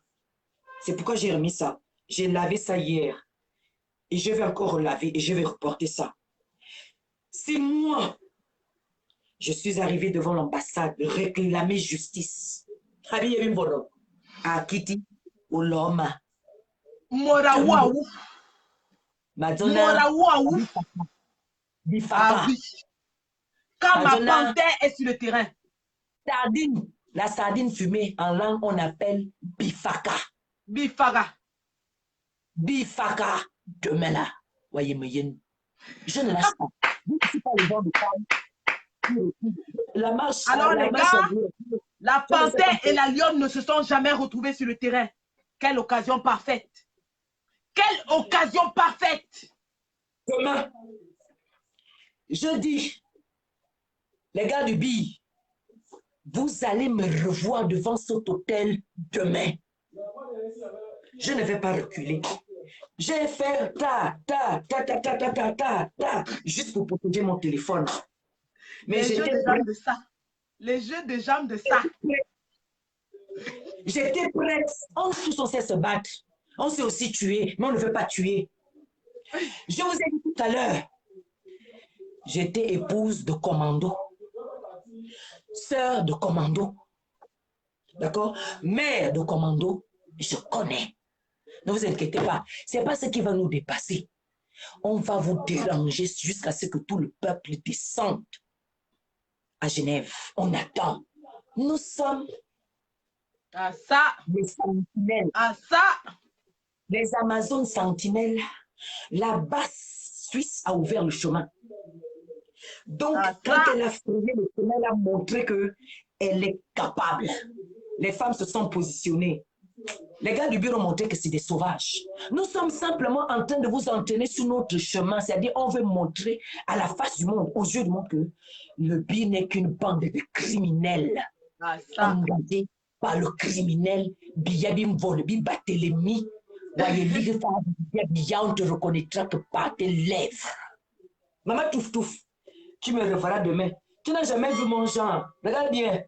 C'est pourquoi j'ai remis ça. J'ai lavé ça hier. Et je vais encore relaver et je vais reporter ça. Si moi, je suis arrivée devant l'ambassade de réclamer justice, à Kitty, au Loma, Morawaou. Madonna, Morawaou. Bifaka, Ah oui. Quand ma Madonna, panthère est sur le terrain. sardine, la sardine fumée, en langue, on appelle Bifaka. Bifara. Bifaka, demain là, voyez-moi, je ne lâche pas. Je ne suis pas le genre de femme. La marche, Alors la les marche, gars, la panthère et la lionne ne se sont jamais retrouvés sur le terrain. Quelle occasion parfaite. Quelle occasion parfaite. Demain, je dis, les gars du BI, vous allez me revoir devant cet hôtel demain. Je ne vais pas reculer. Je vais faire juste pour protéger mon téléphone. Mais Les jeux de jambes de ça. Les jeux de jambes de ça. J'étais prête. On tous on sait se battre. On sait aussi tuer, mais on ne veut pas tuer. Je vous ai dit tout à l'heure, j'étais épouse de commando, sœur de commando, d'accord, mère de commando, je connais. Ne vous inquiétez pas, ce n'est pas ce qui va nous dépasser. On va vous déranger jusqu'à ce que tout le peuple descende à Genève. On attend. Nous sommes les sentinelles. Les Amazones sentinelles. La basse Suisse a ouvert le chemin. Donc, quand elle a frayé le chemin, elle a montré qu'elle est capable. Les femmes se sont positionnées. Les gars du bureau ont montré que c'est des sauvages. Nous sommes simplement en train de vous entraîner sur notre chemin. C'est-à-dire, on veut montrer à la face du monde, aux yeux du monde, que le BI n'est qu'une bande de criminels engagés par le criminel Biyabim Volbi Batelemi. On te reconnaîtra que par tes lèvres. Maman Touf Touf, tu me reverras demain. Tu n'as jamais vu mon genre. Regarde bien.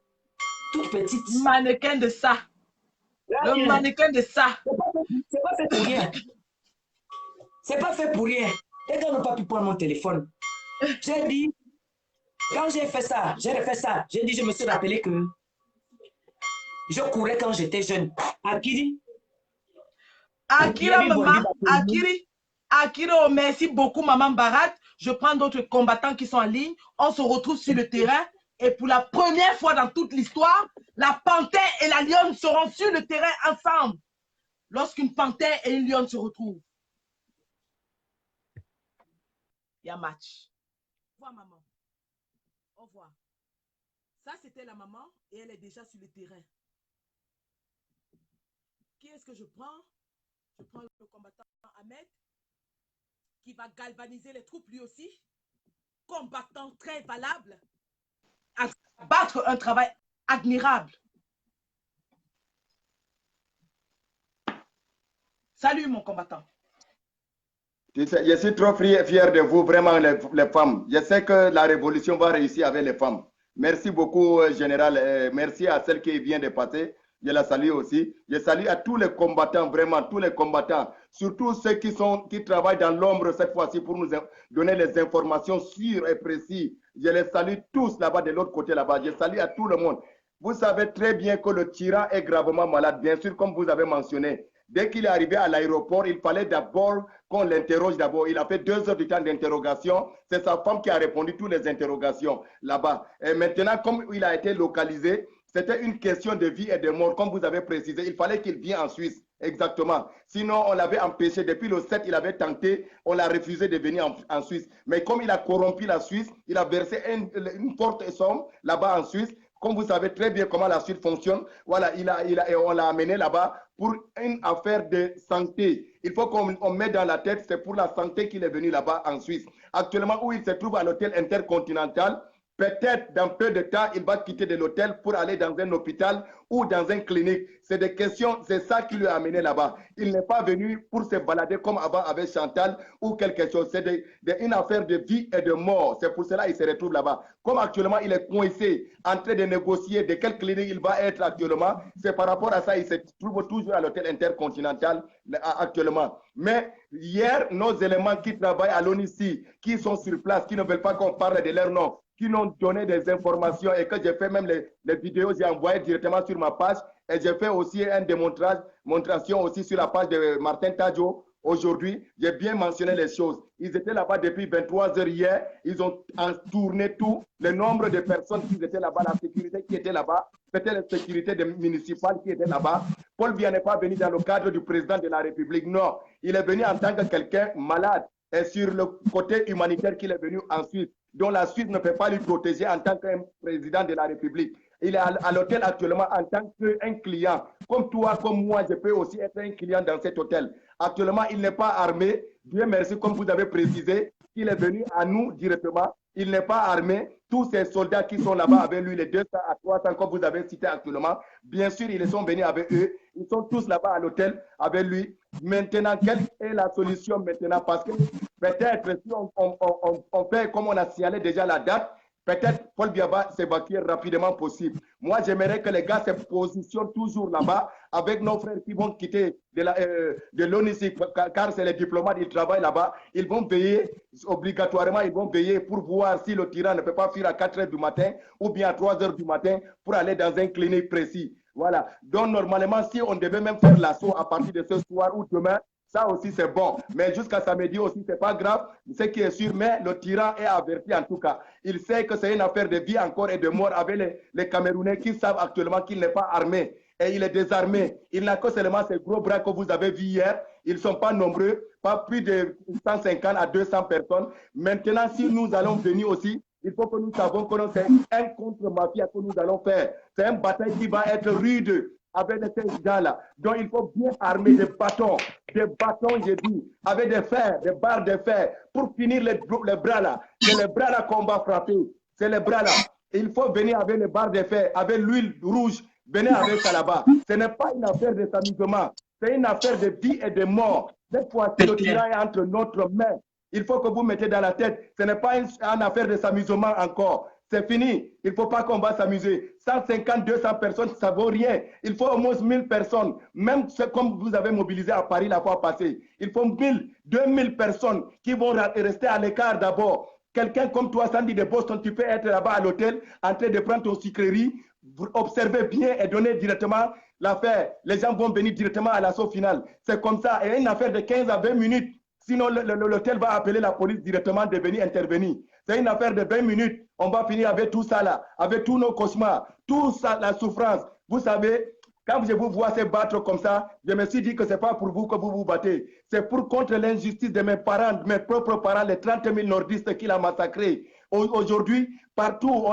Toute petite. Mannequin de ça. Le mannequin de ça. C'est pas fait pour rien. C'est pas fait pour rien. Les gars n'ont pas pu prendre mon téléphone. J'ai dit, quand j'ai fait ça, j'ai refait ça. J'ai dit, je me suis rappelé que je courais quand j'étais jeune. Akiri. Akira, maman. Akira, oh, merci beaucoup, maman Barat. Je prends d'autres combattants qui sont en ligne. On se retrouve sur le terrain. Et pour la première fois dans toute l'histoire, la panthère et la lionne seront sur le terrain ensemble. Lorsqu'une panthère et une lionne se retrouvent. Il y a match. Au revoir, maman. Au revoir. Ça, c'était la maman et elle est déjà sur le terrain. Qui est-ce que je prends? Je prends le combattant Ahmed qui va galvaniser les troupes lui aussi. Combattant très valable. À battre un travail admirable. Salut mon combattant. Je suis trop fier de vous, vraiment, les femmes. Je sais que la révolution va réussir avec les femmes. Merci beaucoup, Général. Merci à celle qui vient de passer. Je la salue aussi. Je salue à tous les combattants, vraiment, tous les combattants. Surtout ceux qui travaillent dans l'ombre cette fois-ci pour nous donner les informations sûres et précises. Je les salue tous là-bas, de l'autre côté là-bas. Je salue à tout le monde. Vous savez très bien que le tyran est gravement malade, bien sûr, comme vous avez mentionné. Dès qu'il est arrivé à l'aéroport, il fallait d'abord qu'on l'interroge d'abord. Il a fait 2 heures de temps d'interrogation. C'est sa femme qui a répondu à toutes les interrogations là-bas. Et maintenant, comme il a été localisé, c'était une question de vie et de mort, comme vous avez précisé. Il fallait qu'il vienne en Suisse, exactement. Sinon, on l'avait empêché. Depuis le 7, il avait tenté, on l'a refusé de venir en Suisse. Mais comme il a corrompu la Suisse, il a versé une forte somme là-bas en Suisse. Comme vous savez très bien comment la Suisse fonctionne, voilà, on l'a amené là-bas pour une affaire de santé. Il faut qu'on mette dans la tête, c'est pour la santé qu'il est venu là-bas en Suisse. Actuellement, où il se trouve à l'hôtel intercontinental, peut-être dans peu de temps, il va quitter de l'hôtel pour aller dans un hôpital ou dans une clinique. C'est des questions, c'est ça qui lui a amené là-bas. Il n'est pas venu pour se balader comme avant avec Chantal ou quelque chose. C'est une affaire de vie et de mort. C'est pour cela qu'il se retrouve là-bas. Comme actuellement, il est coincé, en train de négocier de quelle clinique il va être actuellement, c'est par rapport à ça qu'il se trouve toujours à l'hôtel intercontinental actuellement. Mais hier, nos éléments qui travaillent à l'ONICI, qui sont sur place, qui ne veulent pas qu'on parle de leur nom, qui n'ont donné des informations et que j'ai fait même les vidéos, j'ai envoyé directement sur ma page et j'ai fait aussi une démonstration aussi sur la page de Martin Tadjo. Aujourd'hui, j'ai bien mentionné les choses. Ils étaient là-bas depuis 23 heures hier. Ils ont tourné tout. Le nombre de personnes qui étaient là-bas, la sécurité qui était là-bas, c'était la sécurité municipale qui était là-bas. Paul Biya n'est pas venu dans le cadre du président de la République. Non, il est venu en tant que quelqu'un malade. Et sur le côté humanitaire qu'il est venu en Suisse, dont la Suisse ne peut pas lui protéger en tant que président de la République. Il est à l'hôtel actuellement en tant qu'un client. Comme toi, comme moi, je peux aussi être un client dans cet hôtel. Actuellement, il n'est pas armé. Dieu merci, comme vous avez précisé, il est venu à nous directement. Il n'est pas armé. Tous ces soldats qui sont là-bas avec lui, les 200 à 300, comme vous avez cité actuellement, bien sûr, ils sont venus avec eux. Ils sont tous là-bas à l'hôtel avec lui. Maintenant, quelle est la solution maintenant? Parce que peut-être si on fait comme on a signalé déjà la date, peut-être Paul Biya s'évacue rapidement possible. Moi, j'aimerais que les gars se positionnent toujours là-bas avec nos frères qui vont quitter de l'ONICI, car c'est les diplomates, ils travaillent là-bas. Ils vont veiller, obligatoirement, ils vont veiller pour voir si le tyran ne peut pas fuir à 4 h du matin ou bien à 3 h du matin pour aller dans un clinique précis. Voilà. Donc, normalement, si on devait même faire l'assaut à partir de ce soir ou demain, ça aussi, c'est bon. Mais jusqu'à samedi aussi, ce n'est pas grave. Ce qui est sûr, mais le tyran est averti en tout cas. Il sait que c'est une affaire de vie encore et de mort avec les Camerounais qui savent actuellement qu'il n'est pas armé. Et il est désarmé. Il n'a que seulement ces gros bras que vous avez vus hier. Ils ne sont pas nombreux, pas plus de 150 à 200 personnes. Maintenant, si nous allons venir aussi, il faut que nous savions que c'est un contre-mafia que nous allons faire. C'est une bataille qui va être rude avec ces gens-là. Donc, il faut bien armer des bâtons, j'ai dit, avec des fers, des barres de fer, pour finir les bras là. C'est les bras là qu'on va frapper. C'est les bras là. Il faut venir avec les barres de fer, avec l'huile rouge. Venez avec ça là-bas. Ce n'est pas une affaire de s'amusement. C'est une affaire de vie et de mort. Cette fois-ci, le tyran est entre notre main. Il faut que vous mettez dans la tête. Ce n'est pas une affaire de s'amusement encore. C'est fini. Il ne faut pas qu'on va s'amuser. 150, 200 personnes, ça ne vaut rien. Il faut au moins 1000 personnes. Même comme vous avez mobilisé à Paris la fois passée. Il faut 1000, 2000 personnes qui vont rester à l'écart d'abord. Quelqu'un comme toi, Sandy de Boston, tu peux être là-bas à l'hôtel en train de prendre ton sucrerie, observer bien et donner directement l'affaire. Les gens vont venir directement à l'assaut final. C'est comme ça. Et une affaire de 15 à 20 minutes. Sinon, l'hôtel va appeler la police directement de venir intervenir. C'est une affaire de 20 minutes. On va finir avec tout ça là, avec tous nos cauchemars, toute ça, la souffrance. Vous savez, quand je vous vois se battre comme ça, je me suis dit que ce n'est pas pour vous que vous vous battez. C'est pour contre l'injustice de mes parents, de mes propres parents, les 30 000 nordistes qu'il a massacrés. Aujourd'hui, partout,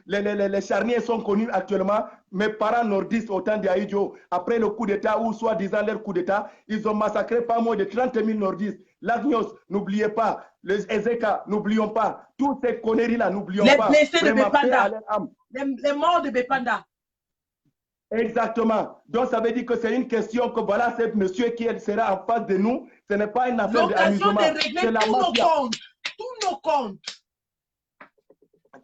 les charniers sont connus actuellement. Mes parents nordistes au temps d'Aïdjo, après le coup d'État ou soi-disant leur coup d'État, ils ont massacré pas moins de 30 000 nordistes. L'Agnos, n'oubliez pas. Les Ezeka, n'oublions pas. Toutes ces conneries-là, n'oublions pas. Les blessés de Vraiment, Bépanda. Les morts de Bépanda. Exactement. Donc, ça veut dire que c'est une question que voilà, ce monsieur qui sera en face de nous, ce n'est pas une affaire d'amusement. L'occasion de régler tous nos comptes. Tous nos comptes.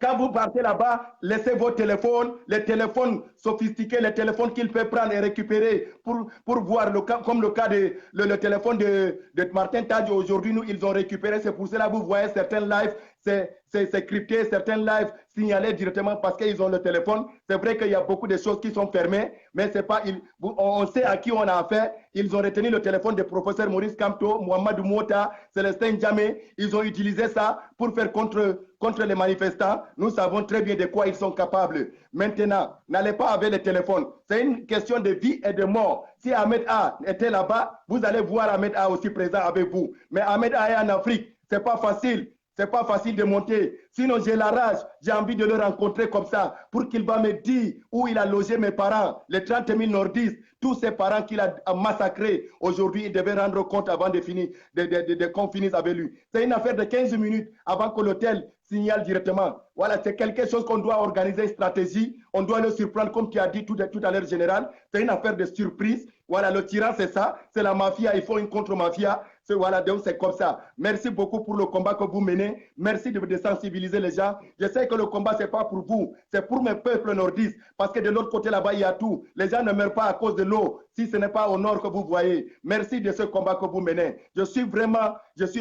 Quand vous partez là-bas, laissez vos téléphones, les téléphones sophistiqués, les téléphones qu'il peut prendre et récupérer pour voir, comme le cas de le téléphone de Martin Tadjo. Aujourd'hui, nous, ils ont récupéré. C'est pour cela que vous voyez certains lives, c'est crypté, certains lives signalés directement parce qu'ils ont le téléphone. C'est vrai qu'il y a beaucoup de choses qui sont fermées, mais c'est pas, on sait à qui on a affaire. Ils ont retenu le téléphone du professeur Maurice Kamto, Mohamed Mota, Célestin Djamé. Ils ont utilisé ça pour faire contre les manifestants. Nous savons très bien de quoi ils sont capables. Maintenant, n'allez pas avec les téléphones. C'est une question de vie et de mort. Si Ahmed A était là-bas, vous allez voir Ahmed A aussi présent avec vous. Mais Ahmed A est en Afrique. C'est pas facile. C'est pas facile de monter. Sinon, j'ai la rage. J'ai envie de le rencontrer comme ça pour qu'il va me dire où il a logé mes parents, les 30 000 nordistes, tous ces parents qu'il a massacrés. Aujourd'hui, il devait rendre compte avant de finir, qu'on finisse avec lui. C'est une affaire de 15 minutes avant que l'hôtel signale directement. Voilà, c'est quelque chose qu'on doit organiser, une stratégie. On doit le surprendre, comme tu as dit tout à l'heure, général. C'est une affaire de surprise. Voilà, le tyran, c'est ça. C'est la mafia. Il faut une contre-mafia. Voilà, donc c'est comme ça. Merci beaucoup pour le combat que vous menez. Merci de sensibiliser les gens. Je sais que le combat, ce n'est pas pour vous. C'est pour mes peuples nordistes. Parce que de l'autre côté, là-bas, il y a tout. Les gens ne meurent pas à cause de l'eau. Si ce n'est pas au nord que vous voyez. Merci de ce combat que vous menez. Je suis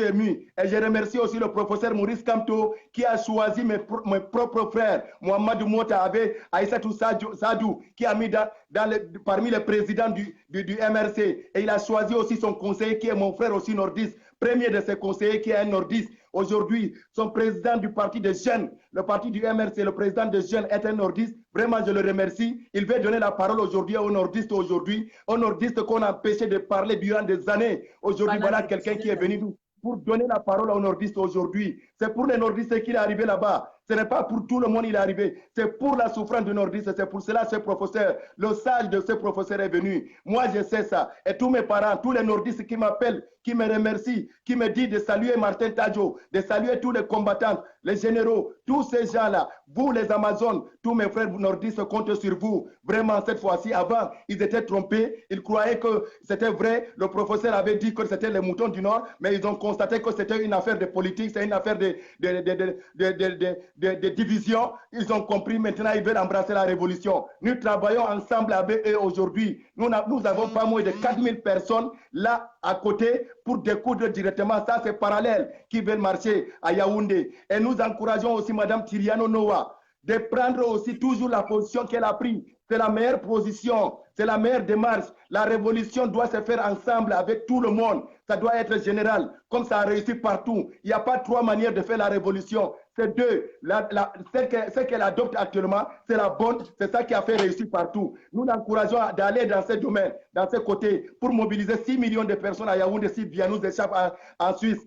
ému. Et je remercie aussi le professeur Maurice Kamto qui a choisi mes propres frères. Mohamed Mota avec Aïssatou Sadou qui a mis parmi les présidents du MRC. Et il a choisi aussi son conseiller qui est mon frère aussi nordiste. Premier de ses conseillers qui est un nordiste. Aujourd'hui, son président du parti des jeunes, le parti du MRC, le président des jeunes est un nordiste. Vraiment, je le remercie. Il veut donner la parole aujourd'hui aux nordistes qu'on a empêché de parler durant des années. Aujourd'hui, voilà quelqu'un qui est venu pour donner la parole aux nordistes aujourd'hui. C'est pour les nordistes qu'il est arrivé là-bas. Ce n'est pas pour tout le monde il est arrivé. C'est pour la souffrance de nordistes. C'est pour cela ce professeur, le sage de ce professeur est venu. Moi, je sais ça. Et tous mes parents, tous les nordistes qui m'appellent, qui me remercient, qui me disent de saluer Martin Tadjo, de saluer tous les combattants, les généraux, tous ces gens-là, vous les Amazones, tous mes frères nordistes comptent sur vous. Vraiment, cette fois-ci, avant, ils étaient trompés. Ils croyaient que c'était vrai. Le professeur avait dit que c'était les moutons du Nord, mais ils ont constaté que c'était une affaire de politique, c'est une affaire de division. Ils ont compris. Maintenant, ils veulent embrasser la révolution. Nous travaillons ensemble avec eux aujourd'hui. Nous avons pas moins de 4000 personnes là à côté pour découdre directement. Ça, c'est parallèle qui veulent marcher à Yaoundé. Et nous encourageons aussi Mme Tiriano Noah de prendre aussi toujours la position qu'elle a prise. C'est la meilleure position, c'est la meilleure démarche. La révolution doit se faire ensemble avec tout le monde. Ça doit être général, comme ça a réussi partout. Il n'y a pas 3 manières de faire la révolution. C'est 2. Celle qu'elle adopte actuellement, c'est la bonne. C'est ça qui a fait réussir partout. Nous l'encourageons d'aller dans ce domaine, dans ce côté, pour mobiliser 6 millions de personnes à Yaoundé s'il vient nous échappe en Suisse.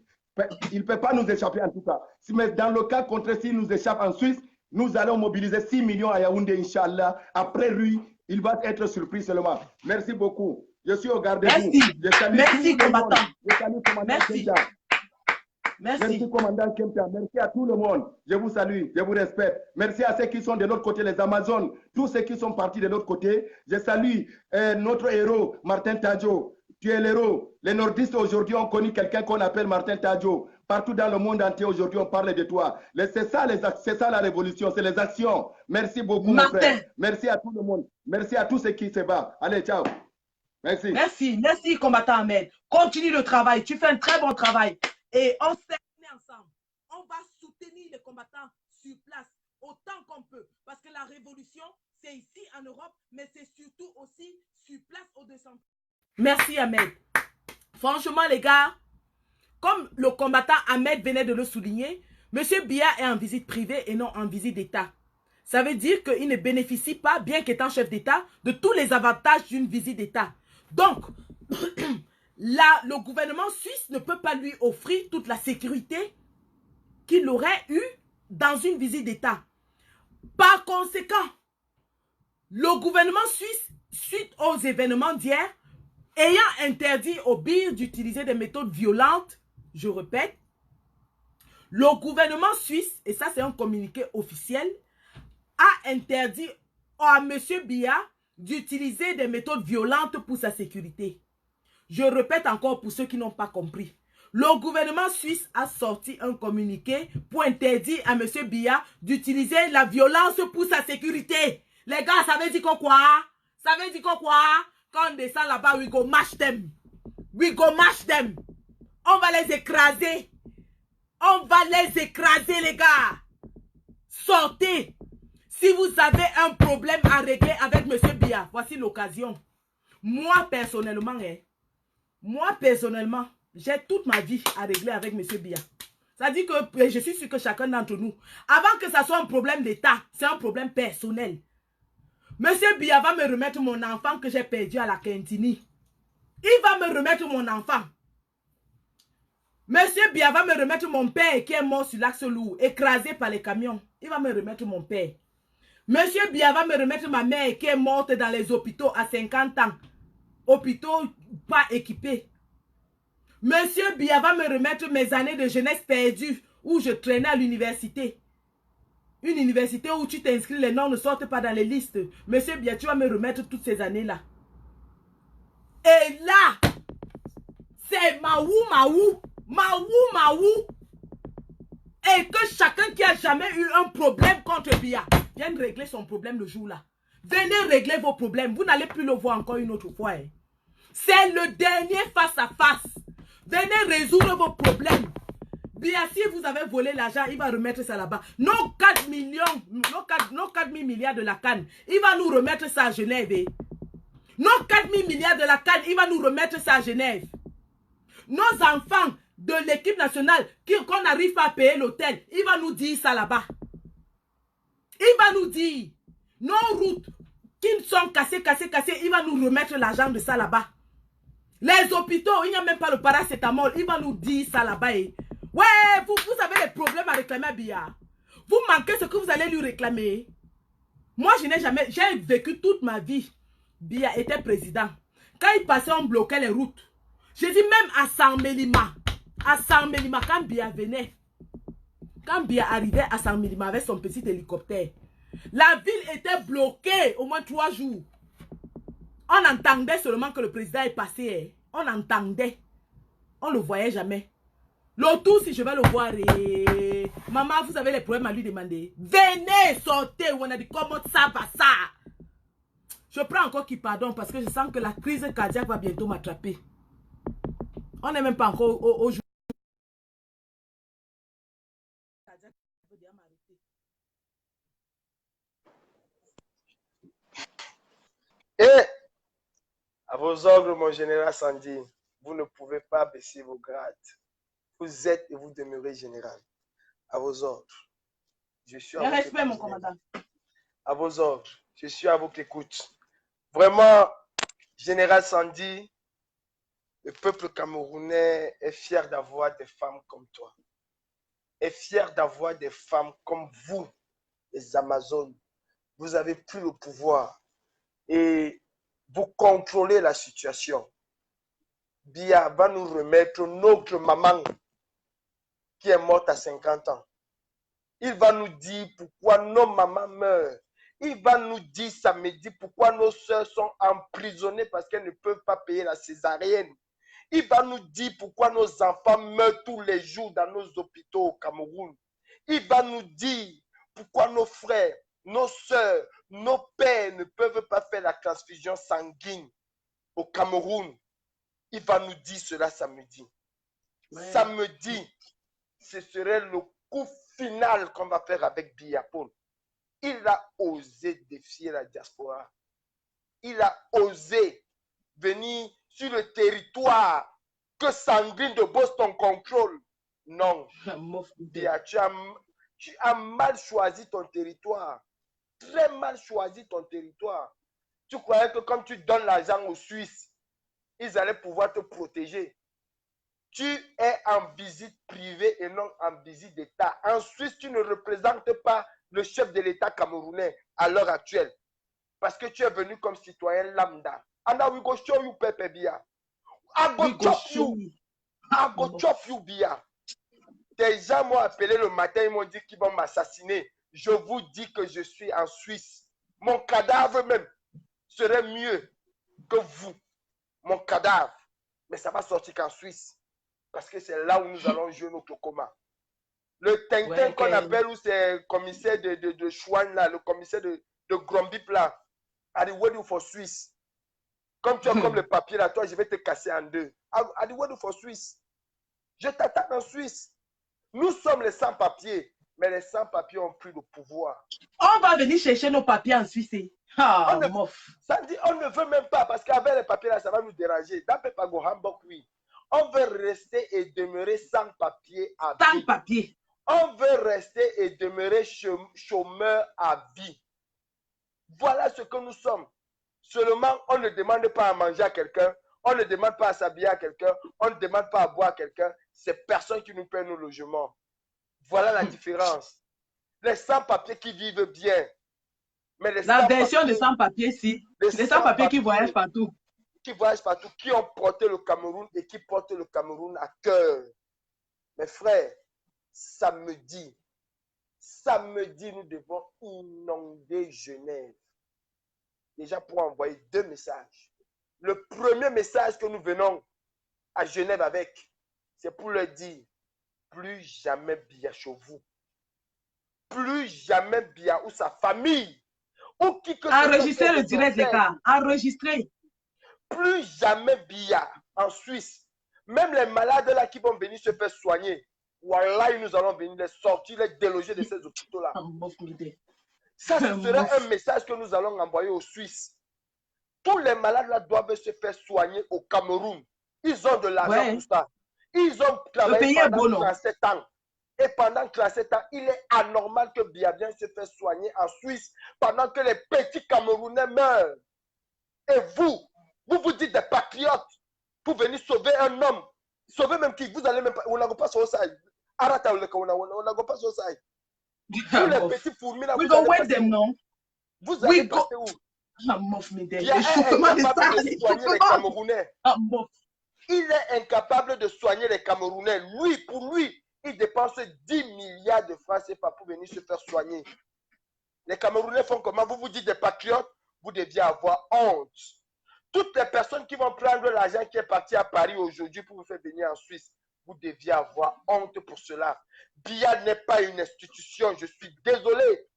Il ne peut pas nous échapper en tout cas. Mais dans le cas contraire, s'il nous échappe en Suisse, nous allons mobiliser 6 millions à Yaoundé, Inch'Allah. Après lui, il va être surpris seulement. Merci beaucoup. Je suis au garde-vous. Merci, combattant. Merci. Merci, commandant Kempta. Merci à tout le monde. Je vous salue, je vous respecte. Merci à ceux qui sont de l'autre côté, les Amazones, tous ceux qui sont partis de l'autre côté. Je salue notre héros, Martin Tadjo. Tu es l'héros. Les nordistes aujourd'hui ont connu quelqu'un qu'on appelle Martin Tadjo. Partout dans le monde entier aujourd'hui, on parle de toi. C'est ça la révolution, c'est les actions. Merci beaucoup, mon frère. Merci à tout le monde. Merci à tous ceux qui se battent. Allez, ciao. Merci. Merci, combattant Ahmed. Continue le travail. Tu fais un très bon travail. Et on s'est mis ensemble. On va soutenir les combattants sur place autant qu'on peut. Parce que la révolution, c'est ici en Europe, mais c'est surtout aussi sur place au-dessus. Merci, Ahmed. Franchement, les gars, comme le combattant Ahmed venait de le souligner, M. Biya est en visite privée et non en visite d'État. Ça veut dire qu'il ne bénéficie pas, bien qu'étant chef d'État, de tous les avantages d'une visite d'État. Donc, là, le gouvernement suisse ne peut pas lui offrir toute la sécurité qu'il aurait eue dans une visite d'État. Par conséquent, le gouvernement suisse, suite aux événements d'hier, ayant interdit aux BIR d'utiliser des méthodes violentes, je répète, le gouvernement suisse, et ça c'est un communiqué officiel, a interdit à M. Biya d'utiliser des méthodes violentes pour sa sécurité. Je répète encore pour ceux qui n'ont pas compris. Le gouvernement suisse a sorti un communiqué pour interdire à M. Biya d'utiliser la violence pour sa sécurité. Les gars, ça veut dire quoi? Ça veut dire quoi? Quand on descend là-bas, we go mash them. We go mash them. On va les écraser. On va les écraser, les gars. Sortez. Si vous avez un problème à régler avec M. Biya, voici l'occasion. Moi, personnellement, j'ai toute ma vie à régler avec M. Biya. Ça dit que je suis sûr que chacun d'entre nous, avant que ça soit un problème d'État, c'est un problème personnel. M. Biya va me remettre mon enfant que j'ai perdu à la Quintini. Il va me remettre mon enfant. M. Biya va me remettre mon père qui est mort sur l'axe lourd, écrasé par les camions. Il va me remettre mon père. M. Biya va me remettre ma mère qui est morte dans les hôpitaux à 50 ans. Hôpitaux pas équipés. M. Biya va me remettre mes années de jeunesse perdues où je traînais à l'université. Une université où tu t'inscris, les noms ne sortent pas dans les listes. Monsieur Biya, tu vas me remettre toutes ces années-là. Et là, c'est Maou. Et que chacun qui a jamais eu un problème contre Biya vienne régler son problème le jour-là. Venez régler vos problèmes. Vous n'allez plus le voir encore une autre fois. Hein. C'est le dernier face à face. Venez résoudre vos problèmes. Biya, si vous avez volé l'argent, il va remettre ça là-bas. Nos 4 millions, nos 4 000 milliards de la Cannes, il va nous remettre ça à Genève. Eh. Nos 4 000 milliards de la Cannes, il va nous remettre ça à Genève. Nos enfants de l'équipe nationale, qu'on n'arrive pas à payer l'hôtel, il va nous dire ça là-bas. Il va nous dire, nos routes qui sont cassées, il va nous remettre l'argent de ça là-bas. Les hôpitaux, il n'y a même pas le paracétamol, il va nous dire ça là-bas. Eh. Ouais, vous avez des problèmes à réclamer Biya. Vous manquez ce que vous allez lui réclamer. Moi, je n'ai jamais... J'ai vécu toute ma vie. Biya était président. Quand il passait, on bloquait les routes. Je dis même à Saint-Mélima. À Saint-Mélima, quand Biya venait. Quand Biya arrivait à Saint-Mélima avec son petit hélicoptère. La ville était bloquée au moins 3 jours. On entendait seulement que le président est passé. On entendait. On ne le voyait jamais. L'autre, si je vais le voir, maman, vous avez les problèmes à lui demander. Venez, sortez. On a dit comment ça va ça. Je prends encore qui pardon parce que je sens que la crise cardiaque va bientôt m'attraper. On n'est même pas encore au jour. Et à vos ordres, mon général Sandy, vous ne pouvez pas baisser vos grades. Vous êtes et vous demeurez général. À vos ordres. Je suis à Le votre respect, écoute, mon commandant. À vos ordres. Je suis à votre écoute. Vraiment, général Sandy, le peuple camerounais est fier d'avoir des femmes comme toi. Est fier d'avoir des femmes comme vous, les Amazones. Vous avez pris le pouvoir et vous contrôlez la situation. Biya va nous remettre notre maman qui est morte à 50 ans. Il va nous dire pourquoi nos mamans meurent. Il va nous dire samedi pourquoi nos soeurs sont emprisonnées parce qu'elles ne peuvent pas payer la césarienne. Il va nous dire pourquoi nos enfants meurent tous les jours dans nos hôpitaux au Cameroun. Il va nous dire pourquoi nos frères, nos soeurs, nos pères ne peuvent pas faire la transfusion sanguine au Cameroun. Il va nous dire cela samedi. Ouais. Samedi, ce serait le coup final qu'on va faire avec Biya Paul. Il a osé défier la diaspora. Il a osé venir sur le territoire que Sandrine de Boston contrôle. Non. Biya, tu as mal choisi ton territoire. Très mal choisi ton territoire. Tu croyais que comme tu donnes l'argent aux Suisses, ils allaient pouvoir te protéger. Tu es en visite privée et non en visite d'État. En Suisse, tu ne représentes pas le chef de l'État camerounais à l'heure actuelle. Parce que tu es venu comme citoyen lambda. And I will go show you, Pepe Biya. I go chop you. I go chop you, Biya. Des gens m'ont appelé le matin, ils m'ont dit qu'ils vont m'assassiner. Je vous dis que je suis en Suisse. Mon cadavre même serait mieux que vous. Mon cadavre. Mais ça va sortir qu'en Suisse. Parce que c'est là où nous allons jouer notre coma. Le Tintin qu'on appelle, où c'est le commissaire de Chouane, là, le commissaire de Grombip, là, I dey wait for Suisse. Comme tu as comme le papier là, toi, je vais te casser en deux. I dey wait for Suisse. Je t'attaque en Suisse. Nous sommes les sans-papiers, mais les sans-papiers ont pris le pouvoir. On va venir chercher nos papiers en Suisse. Ah, ça dit, on ne veut même pas, parce qu'avec les papiers là, ça va nous déranger. Dans Pepago Hamburg, oui. On veut rester et demeurer sans papier à vie. Sans papier. On veut rester et demeurer chômeur à vie. Voilà ce que nous sommes. Seulement, on ne demande pas à manger à quelqu'un, on ne demande pas à s'habiller à quelqu'un, on ne demande pas à boire à quelqu'un. C'est personne qui nous paie nos logements. Voilà la différence. Les sans-papiers qui vivent bien. Mais les la version de sans-papiers, si. Les sans-papiers qui voyagent partout. Qui voyagent partout, qui ont porté le Cameroun et qui portent le Cameroun à cœur. Mes frères, samedi, nous devons inonder Genève. Déjà pour envoyer 2 messages. Le premier message que nous venons à Genève avec, c'est pour leur dire, plus jamais Biya Chauveau. Plus jamais Biya ou sa famille. Ou qui que enregistrez le direct, les gars. Enregistrez. Plus jamais Biya en Suisse. Même les malades là qui vont venir se faire soigner. Voilà, nous allons venir les sortir, les déloger de ces hôpitaux-là. Ça, ce serait un message que nous allons envoyer aux Suisses. Tous les malades là doivent se faire soigner au Cameroun. Ils ont de l'argent pour ça. Ils ont travaillé pendant 37 ans. Et pendant 37 ans, il est anormal que Biya vienne se faire soigner en Suisse pendant que les petits Camerounais meurent. Et vous vous dites des patriotes pour venir sauver un homme. Sauver même qui vous allez même pas. On n'a pas sauvé ça. On n'a pas sauvé ça. Tous les petits fourmis là, We vous go allez wait passer them, où? non? Vous allez We go. passer où? Il Biya est incapable de soigner les Camerounais. Il est incapable de soigner les Camerounais. Lui, pour lui, il dépense 10 milliards de francs CFA pour venir se faire soigner. Les Camerounais font comment? Vous vous dites des patriotes, vous deviez avoir honte. Toutes les personnes qui vont prendre l'argent qui est parti à Paris aujourd'hui pour vous faire venir en Suisse, vous deviez avoir honte pour cela. Biya n'est pas une institution, je suis désolé.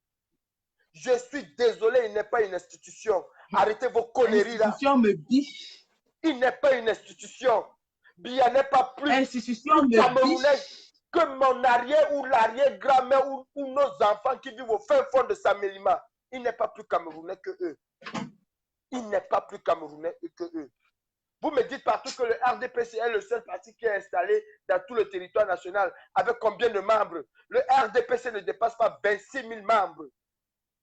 Je suis désolé, il n'est pas une institution. Arrêtez vos conneries là. Institution me biche. Il n'est pas une institution. Biya n'est pas plus Institution me Camerounais biche. que mon arrière ou l'arrière-grand-mère ou nos enfants qui vivent au fin fond de Samélima. Il n'est pas plus Camerounais que eux. Il n'est pas plus Camerounais que eux. Vous me dites partout que le RDPC est le seul parti qui est installé dans tout le territoire national. Avec combien de membres? Le RDPC ne dépasse pas 26 000 membres.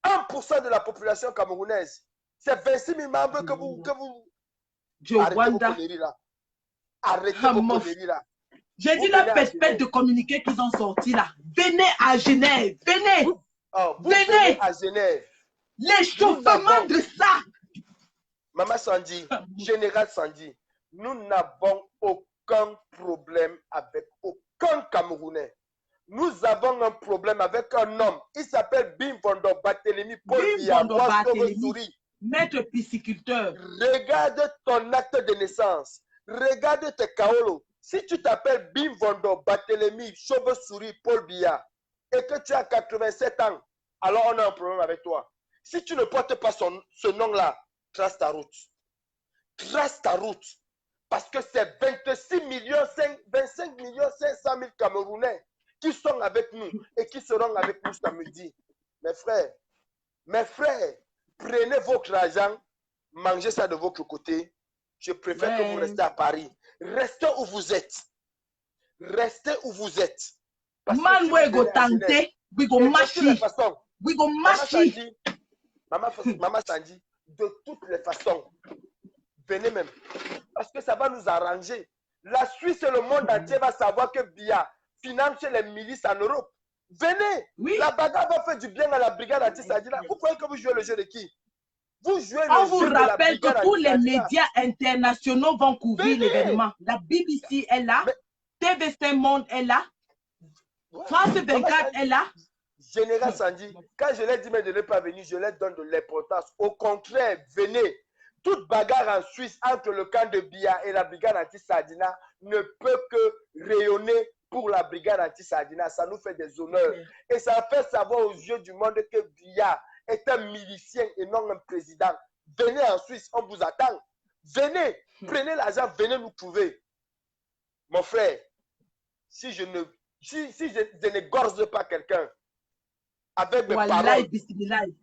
1% de la population camerounaise. C'est 26 000 membres que vous... Arrêtez vos conneries là. Arrêtez vos conneries là. J'ai dit la pète de communiqué qu'ils ont sorti là. Venez à Genève. Venez. Venez à Genève. L'échauffement de ça. Maman Sandy, Général Sandy, nous n'avons aucun problème avec aucun Camerounais. Nous avons un problème avec un homme. Il s'appelle Bim Vondo Barthélemy Paul Biya. Maître pisciculteur. Regarde ton acte de naissance. Regarde tes kaolo. Si tu t'appelles Bim Vondo Barthélemy Chauve-souris Paul Biya et que tu as 87 ans, alors on a un problème avec toi. Si tu ne portes pas ce nom-là, trace ta route. Trace ta route. Parce que c'est 25 millions 500 000 Camerounais qui sont avec nous et qui seront avec nous samedi. Mes frères, prenez votre argent, mangez ça de votre côté. Je préfère que vous restez à Paris. Restez où vous êtes. Restez où vous êtes. Man, we go tenter, we go machi. We go machi. Maman Sandy, de toutes les façons, venez même. Parce que ça va nous arranger. La Suisse et le monde entier va savoir que Biya finance les milices en Europe. Venez. Oui. La bagarre va faire du bien à la brigade anti-Sadina. Vous croyez que vous jouez le jeu de qui? Vous jouez On le vous jeu de la rappelle brigade que tous les anti-Sadina. médias internationaux vont couvrir l'événement. La BBC est là, TV5 Monde est là, France 24 est là. Général Sandy, quand je l'ai dit mais de ne pas venir, je leur donne de l'importance. Au contraire, venez. Toute bagarre en Suisse entre le camp de Biya et la brigade anti-Sadina ne peut que rayonner pour la brigade anti-Sadina. Ça nous fait des honneurs. Et ça fait savoir aux yeux du monde que Biya est un milicien et non un président. Venez en Suisse, on vous attend. Venez, prenez l'argent, venez nous trouver. Mon frère, si je n'égorge pas quelqu'un avec mes paroles,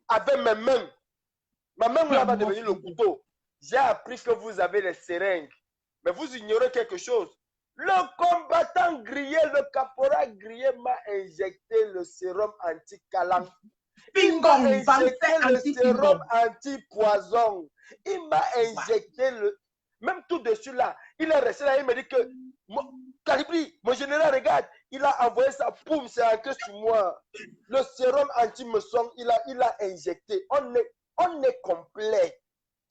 avec mes mains, ma main là va devenir le couteau. J'ai appris que vous avez les seringues, mais vous ignorez quelque chose. Le combattant grillé, le caporal grillé m'a injecté le sérum anti-calan. Il m'a injecté le sérum anti-poison. Il m'a injecté le... Même tout dessus là, il est resté là, il me dit que... Calibri, mon général, regarde, il a envoyé sa poum, c'est entré sur moi. Le sérum anti-meçon, il a injecté. On est complet.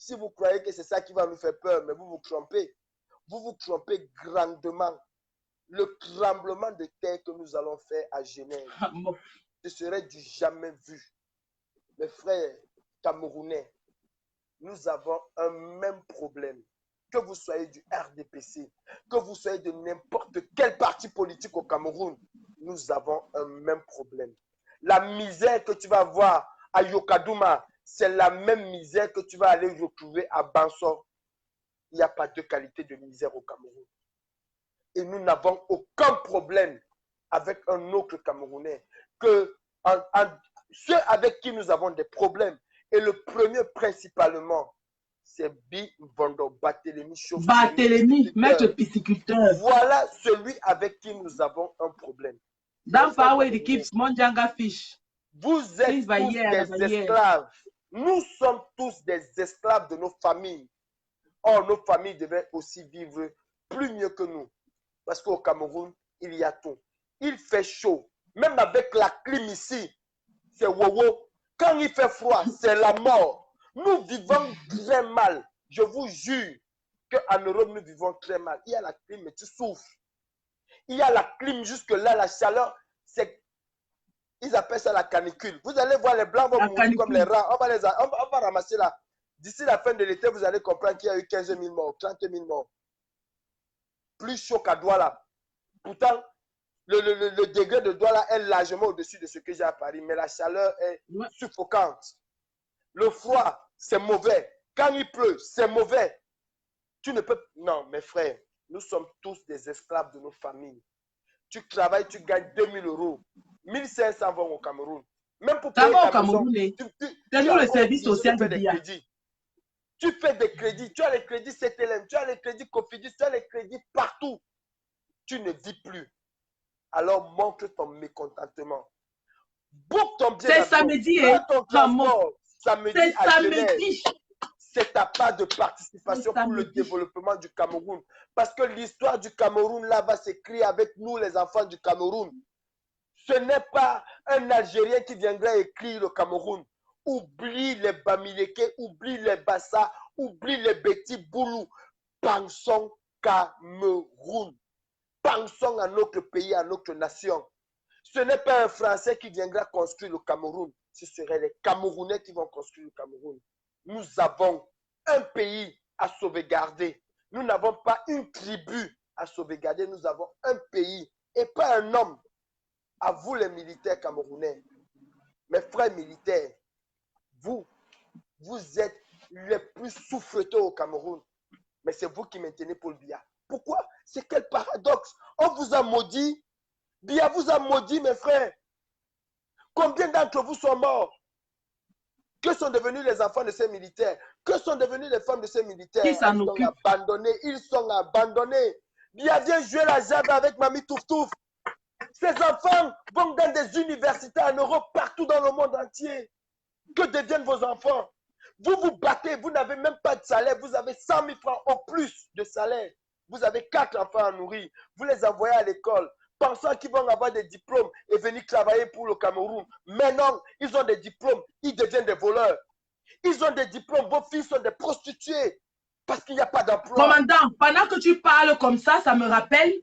Si vous croyez que c'est ça qui va nous faire peur, mais vous vous trompez. Vous vous trompez grandement. Le tremblement de terre que nous allons faire à Genève, ce serait du jamais vu. Mes frères camerounais, nous avons un même problème. Que vous soyez du RDPC, que vous soyez de n'importe quel parti politique au Cameroun, nous avons un même problème. La misère que tu vas voir à Yokadouma, c'est la même misère que tu vas aller retrouver à Bansor. Il n'y a pas de qualité de misère au Cameroun. Et nous n'avons aucun problème avec un autre Camerounais que ceux avec qui nous avons des problèmes. Et le premier principalement, c'est Bim Vondo Barthélemy Chauve. Barthélemy, maître pisciculteur. Voilà celui avec qui nous avons un problème. Dans Power the Kips, Monjanga Fish. Vous êtes tous des esclaves. Nous sommes tous des esclaves de nos familles. Or, nos familles devaient aussi vivre plus mieux que nous. Parce qu'au Cameroun, il y a tout. Il fait chaud. Même avec la clim ici, c'est wowo. Quand il fait froid, c'est la mort. Nous vivons très mal. Je vous jure qu'en Europe, nous vivons très mal. Il y a la clim, mais tu souffres. Il y a la clim jusque-là, la chaleur, c'est... Ils appellent ça la canicule. Vous allez voir, les blancs vont mourir comme les rats. On va ramasser là. D'ici la fin de l'été, vous allez comprendre qu'il y a eu 15 000 morts, 30 000 morts. Plus chaud qu'à Douala. Pourtant, le degré de Douala est largement au-dessus de ce que j'ai à Paris, mais la chaleur est suffocante. Le froid, c'est mauvais. Quand il pleut, c'est mauvais. Tu ne peux... Non, mes frères, nous sommes tous des esclaves de nos familles. Tu travailles, tu gagnes 2 000 euros. 1 500 vont au Cameroun. Même pour payer au Cameroun, c'est nous le service social de BIA. Tu fais des crédits. Tu as les crédits CTLM, tu as les crédits Cofidis, tu as les crédits partout. Tu ne vis plus. Alors montre ton mécontentement. Book ton billet. C'est samedi, hein? Samedi à Genève. C'est ta part de participation pour le développement du Cameroun. Parce que l'histoire du Cameroun, là, va s'écrire avec nous, les enfants du Cameroun. Ce n'est pas un Algérien qui viendra écrire le Cameroun. Oublie les Bamileke, oublie les Bassa, oublie les Betty Boulou. Pensons Cameroun. Pensons à notre pays, à notre nation. Ce n'est pas un Français qui viendra construire le Cameroun. Ce seraient les Camerounais qui vont construire le Cameroun. Nous avons un pays à sauvegarder. Nous n'avons pas une tribu à sauvegarder. Nous avons un pays et pas un homme. À vous les militaires camerounais, mes frères militaires, vous êtes les plus souffreteux au Cameroun. Mais c'est vous qui maintenez Paul Biya. Pourquoi? C'est quel paradoxe? On vous a maudit. Biya vous a maudit, mes frères. Combien d'entre vous sont morts? Que sont devenus les enfants de ces militaires? Que sont devenus les femmes de ces militaires? Ils sont abandonnés. Ils sont abandonnés. Biya vient jouer la jambe avec Mamie Touf-Touf. Ces enfants vont dans des universités en Europe, partout dans le monde entier. Que deviennent vos enfants? Vous vous battez, vous n'avez même pas de salaire. Vous avez 100 000 francs au plus de salaire. Vous avez 4 enfants à nourrir. Vous les envoyez à l'école, pensant qu'ils vont avoir des diplômes et venir travailler pour le Cameroun. Mais non, ils ont des diplômes, ils deviennent des voleurs. Ils ont des diplômes, vos filles sont des prostituées parce qu'il n'y a pas d'emploi. Commandant, pendant que tu parles comme ça me rappelle,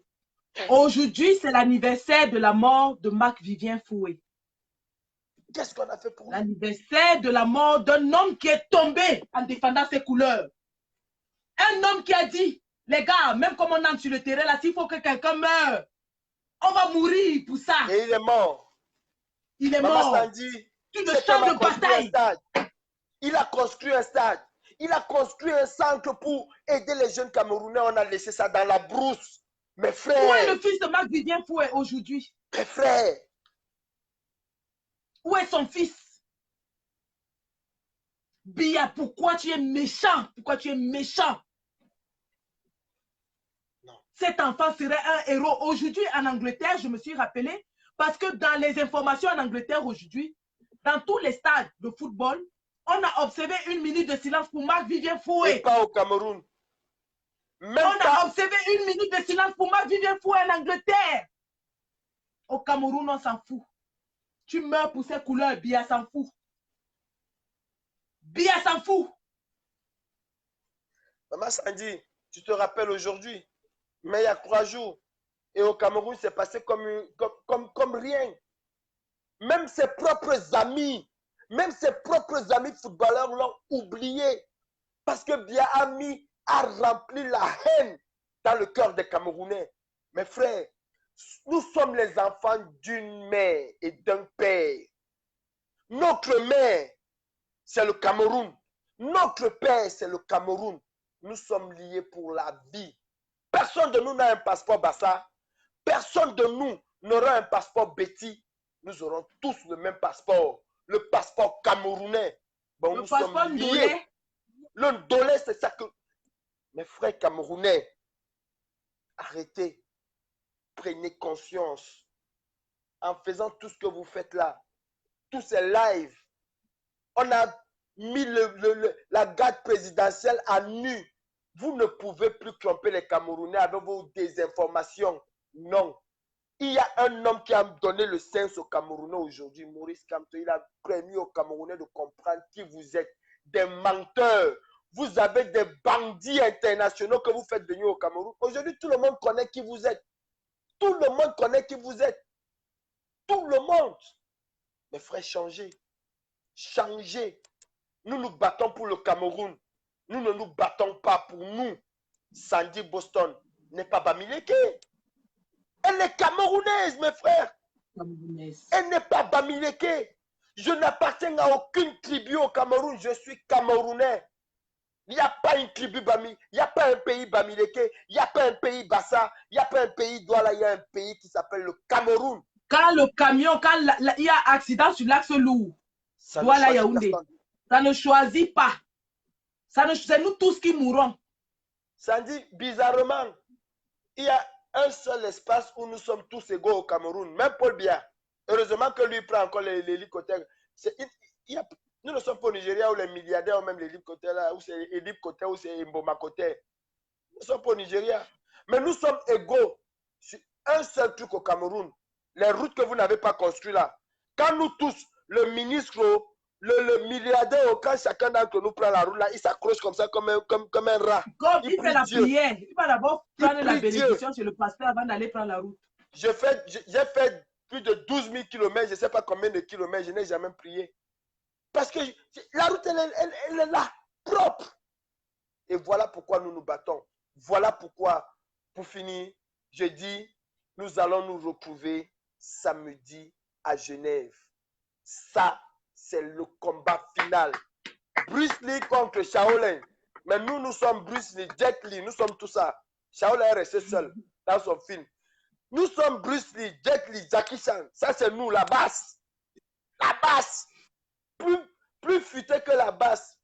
aujourd'hui, c'est l'anniversaire de la mort de Marc-Vivien Foué. Qu'est-ce qu'on a fait pour lui? L'anniversaire de la mort d'un homme qui est tombé en défendant ses couleurs. Un homme qui a dit, les gars, même comme on entre sur le terrain, là, s'il faut que quelqu'un meure, on va mourir pour ça. Et il est mort. Il est Maman mort. Sandy, Tu le champ de bataille. Il a construit un stade. Il a construit un centre pour aider les jeunes Camerounais. On a laissé ça dans la brousse. Mes frères. Où est le fils de Marc-Vivien Foué aujourd'hui? Mes frères. Où est son fils? Biya, pourquoi tu es méchant? Pourquoi tu es méchant? Non. Cet enfant serait un héros. Aujourd'hui, en Angleterre, je me suis rappelé, parce que dans les informations en Angleterre aujourd'hui, dans tous les stades de football, on a observé 1 minute de silence pour Marc-Vivien Foué. Et pas au Cameroun. On a observé 1 minute de silence pour Marc-Vivien Foué en Angleterre. Au Cameroun, on s'en fout. Tu meurs pour ces couleurs, Biya s'en fout. Biya s'en fout. Maman Sandy, tu te rappelles aujourd'hui, mais il y a 3 jours, et au Cameroun, c'est passé comme rien. Même ses propres amis footballeurs l'ont oublié. Parce que Biya a rempli la haine dans le cœur des Camerounais. Mes frères, nous sommes les enfants d'une mère et d'un père. Notre mère, c'est le Cameroun. Notre père, c'est le Cameroun. Nous sommes liés pour la vie. Personne de nous n'a un passeport Bassa. Personne de nous n'aura un passeport Betty. Nous aurons tous le même passeport. Le passeport camerounais. Bon, nous sommes liés. Le Ndolé, c'est ça que... Mes frères camerounais, arrêtez. Prenez conscience. En faisant tout ce que vous faites là, tous ces lives, on a mis la garde présidentielle à nu. Vous ne pouvez plus tromper les Camerounais avec vos désinformations. Non. Il y a un homme qui a donné le sens aux Camerounais aujourd'hui, Maurice Kamto. Il a permis aux Camerounais de comprendre qui vous êtes. Des menteurs. Vous avez des bandits internationaux que vous faites venir au Cameroun. Aujourd'hui, tout le monde connaît qui vous êtes. Tout le monde connaît qui vous êtes. Tout le monde. Mes frères, changez. Changez. Nous nous battons pour le Cameroun. Nous ne nous battons pas pour nous. Sandy Boston n'est pas Bamileke. Elle est camerounaise, mes frères. Elle n'est pas Bamileke. Je n'appartiens à aucune tribu au Cameroun. Je suis camerounais. Il n'y a pas une tribu Bami. Il n'y a pas un pays Bamileke. Il n'y a pas un pays Bassa. Il n'y a pas un pays Douala. Il y a un pays qui s'appelle le Cameroun. Quand le camion, quand il y a accident sur l'axe lourd, Douala Yaoundé, ça ne choisit pas. C'est nous tous qui mourrons. Ça dit bizarrement, il y a un seul espace où nous sommes tous égaux au Cameroun. Même Paul Biya. Heureusement que lui prend encore l'hélicoptère. Nous ne sommes pas au Nigeria où les milliardaires ont même l'hélicoptère là, où c'est l'hélicoptère, où c'est Mboma côté. Nous ne sommes pas au Nigeria. Mais nous sommes égaux sur un seul truc au Cameroun. Les routes que vous n'avez pas construites là. Quand nous tous, le ministre, le milliardaire, quand chacun d'entre nous prend la route là, il s'accroche comme ça, comme un rat. Comme il fait la prière. Il va d'abord prendre la bénédiction chez le pasteur avant d'aller prendre la route. J'ai fait plus de 12 000 km, je ne sais pas combien de kilomètres, je n'ai jamais prié. Parce que la route, elle est là, propre. Et voilà pourquoi nous nous battons. Voilà pourquoi, pour finir, je dis, nous allons nous retrouver samedi à Genève. Ça, c'est le combat final. Bruce Lee contre Shaolin. Mais nous sommes Bruce Lee, Jet Li, nous sommes tout ça. Shaolin est resté seul dans son film. Nous sommes Bruce Lee, Jet Li, Jackie Chan. Ça, c'est nous, la basse. La basse. Plus futé que la basse.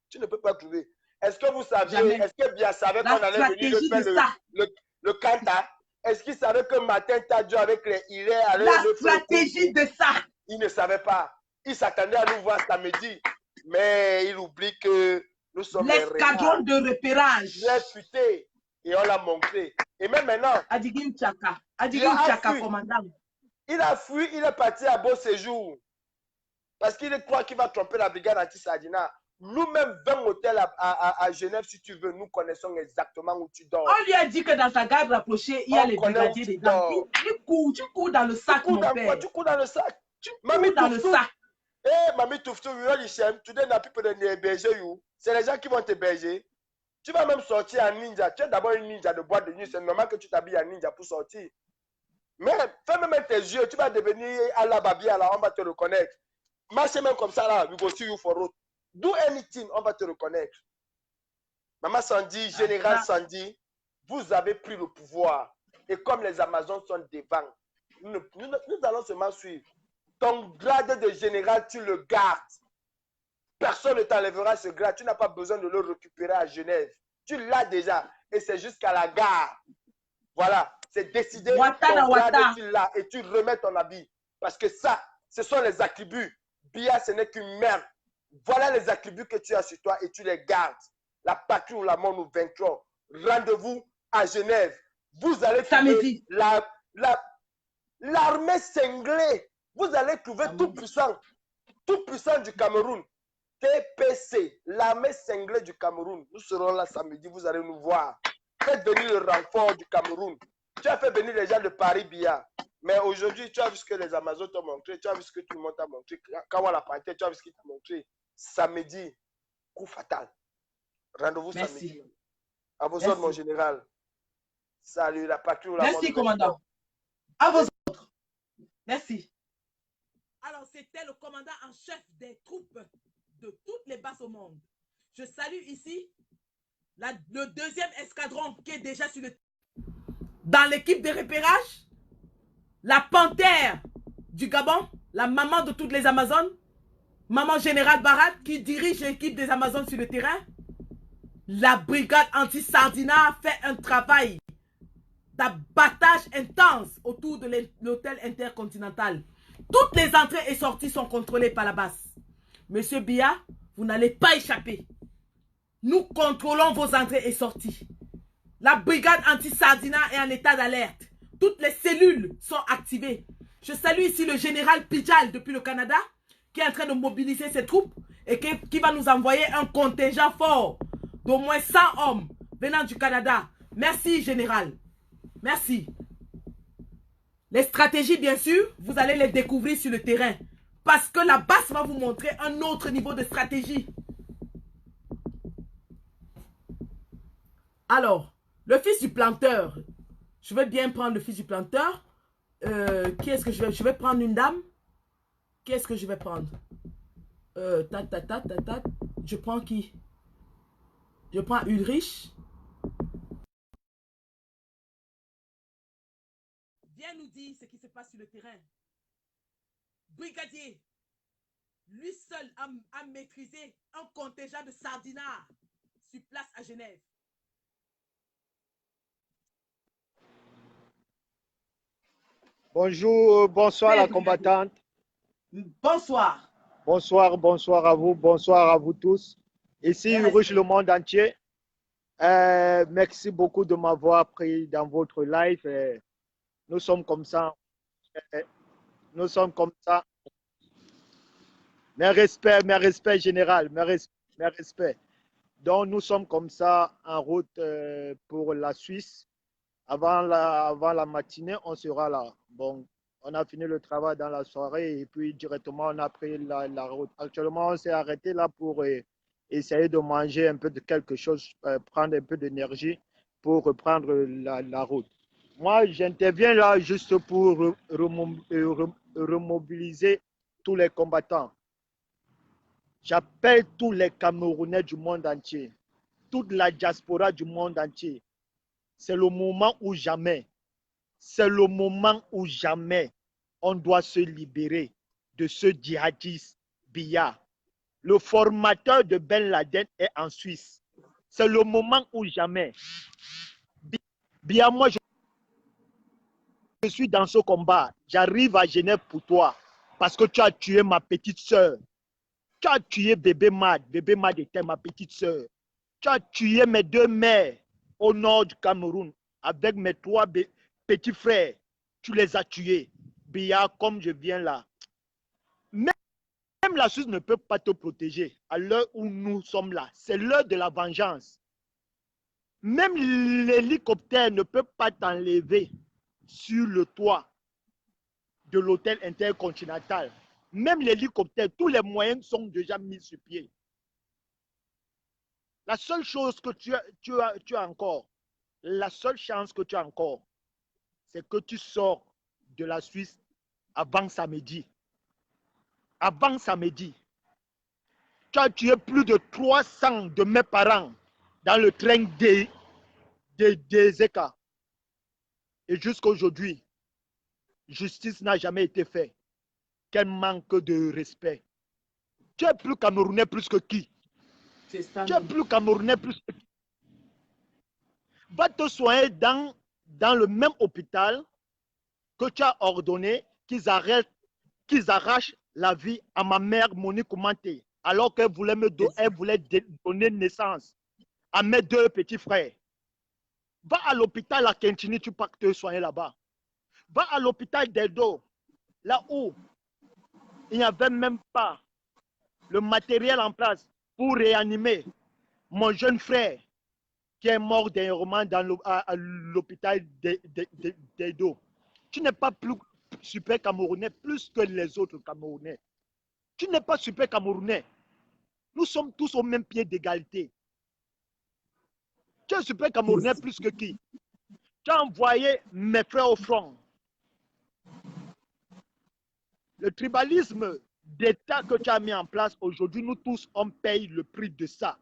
Tu ne peux pas trouver. Est-ce que vous saviez, est-ce que bien savait qu'on allait venir faire le kanta? Est-ce qu'il savait que Martin Tadjo avec les Iré allait la stratégie de ça? Il ne savait pas. Il s'attendait à nous voir samedi. Mais il oublie que nous sommes l'escadron de repérage. Les futés. Et on l'a montré. Et même maintenant. Adigim Tchaka, commandant. Il a fui, il est parti à beau séjour. Parce qu'il croit qu'il va tromper la brigade anti-Sardina. Nous-mêmes, 20 hôtels à Genève, si tu veux, nous connaissons exactement où tu dors. On lui a dit que dans sa garde rapprochée, il y a les brigadiers dedans. Tu cours dans le sac, mon père. Tu cours dans le sac. Tu cours dans le sac. Eh, Mamie Touftou, tu n'as plus de héberger. C'est les gens qui vont t'héberger. Tu vas même sortir en ninja. Tu es d'abord une ninja de boîte de nuit. C'est normal que tu t'habilles en ninja pour sortir. Mais fais même tes yeux. Tu vas devenir à la babia, là, on va te reconnaître. Marchez même comme ça, là. We go see you for road. Do anything, on va te reconnaître. Maman Sandy, Général Sandy, vous avez pris le pouvoir. Et comme les Amazones sont devant, nous allons seulement suivre. Ton grade de général, tu le gardes. Personne ne t'enlèvera ce grade. Tu n'as pas besoin de le récupérer à Genève. Tu l'as déjà. Et c'est jusqu'à la gare. Voilà. C'est décidé. Ton grade, tu l'as. Et tu remets ton habit. Parce que ça, ce sont les attributs. Biya, ce n'est qu'une merde. Voilà les attributs que tu as sur toi et tu les gardes. La patrie ou la mort nous vaincront. Rendez-vous à Genève. Vous allez trouver l'armée cinglée. Vous allez trouver tout puissant du Cameroun. TPC, l'armée cinglée du Cameroun. Nous serons là samedi, vous allez nous voir. Faites venir le renfort du Cameroun. Tu as fait venir les gens de Paris, Biya. Mais aujourd'hui, tu as vu ce que les Amazones t'ont montré. Tu as vu ce que tout le monde t'a montré. Quand on l'a parté, tu as vu ce qu'il t'a montré. Samedi, coup fatal. Rendez-vous samedi. À vos ordres, mon général. Salut, la patrie ou la mort. Merci, commandant. À vos ordres. Merci. Alors, c'était le commandant en chef des troupes de toutes les bases au monde. Je salue ici le deuxième escadron qui est déjà sur le... Dans l'équipe de repérage, la panthère du Gabon, la maman de toutes les Amazones, maman générale Barat qui dirige l'équipe des Amazones sur le terrain. La brigade anti-Sardina fait un travail d'abattage intense autour de l'hôtel intercontinental. Toutes les entrées et sorties sont contrôlées par la base. Monsieur Biya, vous n'allez pas échapper. Nous contrôlons vos entrées et sorties. La brigade anti-Sardina est en état d'alerte. Toutes les cellules sont activées. Je salue ici le général Pijal depuis le Canada, qui est en train de mobiliser ses troupes et qui va nous envoyer un contingent fort d'au moins 100 hommes venant du Canada. Merci, général. Merci. Les stratégies, bien sûr, vous allez les découvrir sur le terrain. Parce que la base va vous montrer un autre niveau de stratégie. Alors, le fils du planteur. Je vais bien prendre le fils du planteur. Qui est-ce que je vais... Je vais prendre une dame. Qui est-ce que je vais prendre? Je prends qui? Je prends Ulrich. Viens nous dire ce qui se passe sur le terrain. Brigadier, lui seul a maîtrisé un contingent de sardinards sur place à Genève. Bonjour, bonsoir la combattante. Bonsoir. Bonsoir, bonsoir à vous tous. Ici, Ulrich le monde entier. Merci beaucoup de m'avoir pris dans votre live. Nous sommes comme ça. Nous sommes comme ça. Mes respects général, mes respects. Donc, nous sommes comme ça en route pour la Suisse. Avant la matinée, on sera là. Bon, on a fini le travail dans la soirée et puis directement, on a pris la route. Actuellement, on s'est arrêté là pour essayer de manger un peu de quelque chose, prendre un peu d'énergie pour reprendre la route. Moi, j'interviens là juste pour remobiliser tous les combattants. J'appelle tous les Camerounais du monde entier, toute la diaspora du monde entier. C'est le moment où jamais, on doit se libérer de ce djihadiste Biya. Le formateur de Ben Laden est en Suisse. C'est le moment où jamais. Biya, moi, je suis dans ce combat. J'arrive à Genève pour toi parce que tu as tué ma petite soeur. Tu as tué bébé Mad. Bébé Mad était ma petite soeur. Tu as tué mes deux mères au nord du Cameroun avec mes trois petits frères. Tu les as tués. Biya, comme je viens là. Même la Suisse ne peut pas te protéger à l'heure où nous sommes là. C'est l'heure de la vengeance. Même l'hélicoptère ne peut pas t'enlever sur le toit de l'hôtel intercontinental. Même l'hélicoptère, tous les moyens sont déjà mis sur pied. La seule chose que tu as encore, la seule chance que tu as encore, c'est que tu sors de la Suisse avant samedi. Avant samedi. Tu as tué plus de 300 de mes parents dans le train des Zeka. Et jusqu'à aujourd'hui, justice n'a jamais été faite. Quel manque de respect. Tu es plus Camerounais plus que qui? Tu es plus Camerounais plus que qui? Va te soigner dans le même hôpital que tu as ordonné qu'ils arrachent la vie à ma mère Monique Koumanté, alors qu'elle voulait donner naissance à mes deux petits frères. Va à l'hôpital à Kentini, tu peux te soigner là-bas. Va à l'hôpital d'Edo, là où il n'y avait même pas le matériel en place pour réanimer mon jeune frère qui est mort dernièrement à l'hôpital d'Edo. Tu n'es pas plus super Camerounais plus que les autres Camerounais. Tu n'es pas super Camerounais. Nous sommes tous au même pied d'égalité. Tu es super Camerounais plus que qui? Tu as envoyé mes frères au front. Le tribalisme d'État que tu as mis en place aujourd'hui, nous tous, on paye le prix de ça.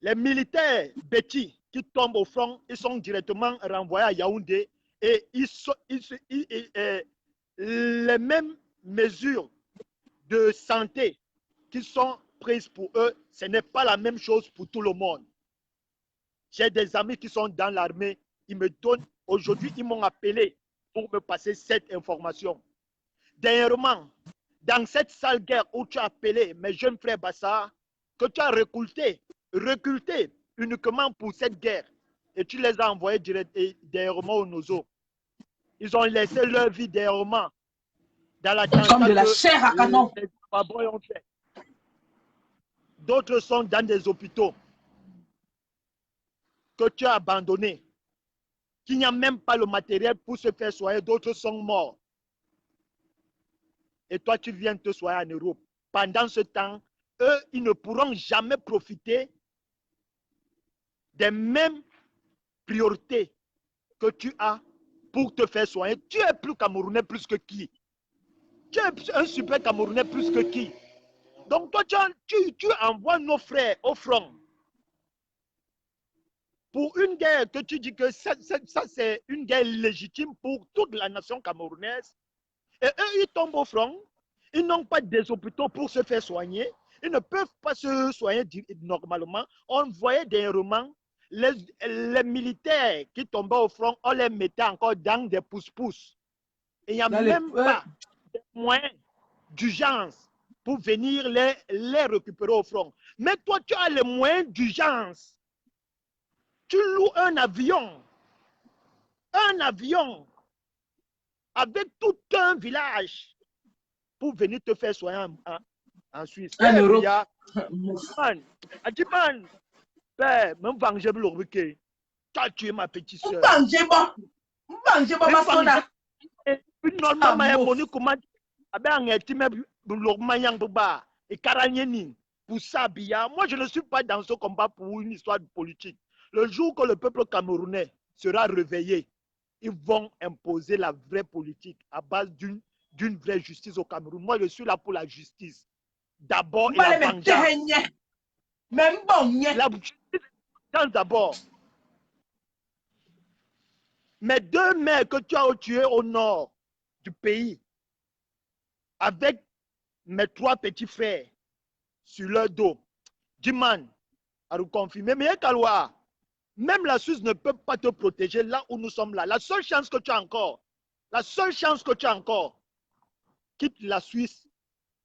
Les militaires bêtis qui tombent au front, ils sont directement renvoyés à Yaoundé et les mêmes mesures de santé qui sont prises pour eux, ce n'est pas la même chose pour tout le monde. J'ai des amis qui sont dans l'armée, ils me donnent, aujourd'hui, ils m'ont appelé pour me passer cette information. Dernièrement, dans cette sale guerre où tu as appelé mes jeunes frères Bassa, que tu as recruté uniquement pour cette guerre, et tu les as envoyés directement au Nozo. Ils ont laissé leur vie dernièrement dans la Comme de la chair à canon. les Zimbabwe ont fait. D'autres sont dans des hôpitaux que tu as abandonnés, qu'il n'y a même pas le matériel pour se faire soigner. D'autres sont morts. Et toi, tu viens te soigner en Europe. Pendant ce temps, eux, ils ne pourront jamais profiter des mêmes priorités que tu as pour te faire soigner. Tu es plus Camerounais plus que qui? Tu es un super Camerounais plus que qui? Donc toi, tu envoies nos frères au front pour une guerre que tu dis que ça c'est une guerre légitime pour toute la nation camerounaise. Et eux, ils tombent au front. Ils n'ont pas des hôpitaux pour se faire soigner. Ils ne peuvent pas se soigner normalement. On voyait dernièrement les militaires qui tombaient au front, on les mettait encore dans des pousse-pousse. Il n'y a même pas de moyens d'urgence pour venir les récupérer au front. Mais toi, tu as les moyens d'urgence. Tu loues un avion avec tout un village pour venir te faire soigner en Suisse. En Europe. Adjiman, même venger le tu as tué ma petite soeur. Venger ma soda. Normalement, mon comment pour ça, moi je ne suis pas dans ce combat pour une histoire politique. Le jour que le peuple camerounais sera réveillé, ils vont imposer la vraie politique à base d'une vraie justice au Cameroun. Moi je suis là pour la justice. D'abord, la vengeance. Même bon, la justice d'abord. Mes deux mères que tu as tuées au nord du pays, avec mes trois petits frères sur leur dos, Diman, à nous confirmer, mais Kaloa, même la Suisse ne peut pas te protéger là où nous sommes là. La seule chance que tu as encore, quitte la Suisse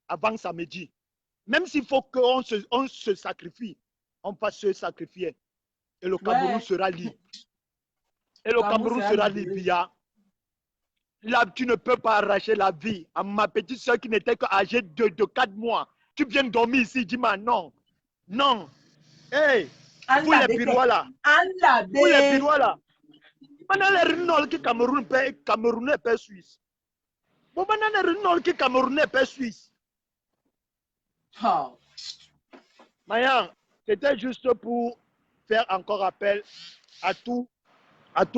avant samedi. Même s'il faut qu'on se sacrifie, on va se sacrifier. Et le Cameroun sera libre. Et le Cameroun sera libre. Là, tu ne peux pas arracher la vie à ma petite soeur qui n'était qu'âgée de 4 mois. Tu viens dormir ici, dis-moi non. Non. Hey, vous les Birois là. Vous les Birois là. Maintenant, les Rinol qui Camerounais paient Suisse. Bon, maintenant, les Rinol qui Camerounais paient Suisse. Mayan, c'était juste pour faire encore appel à tous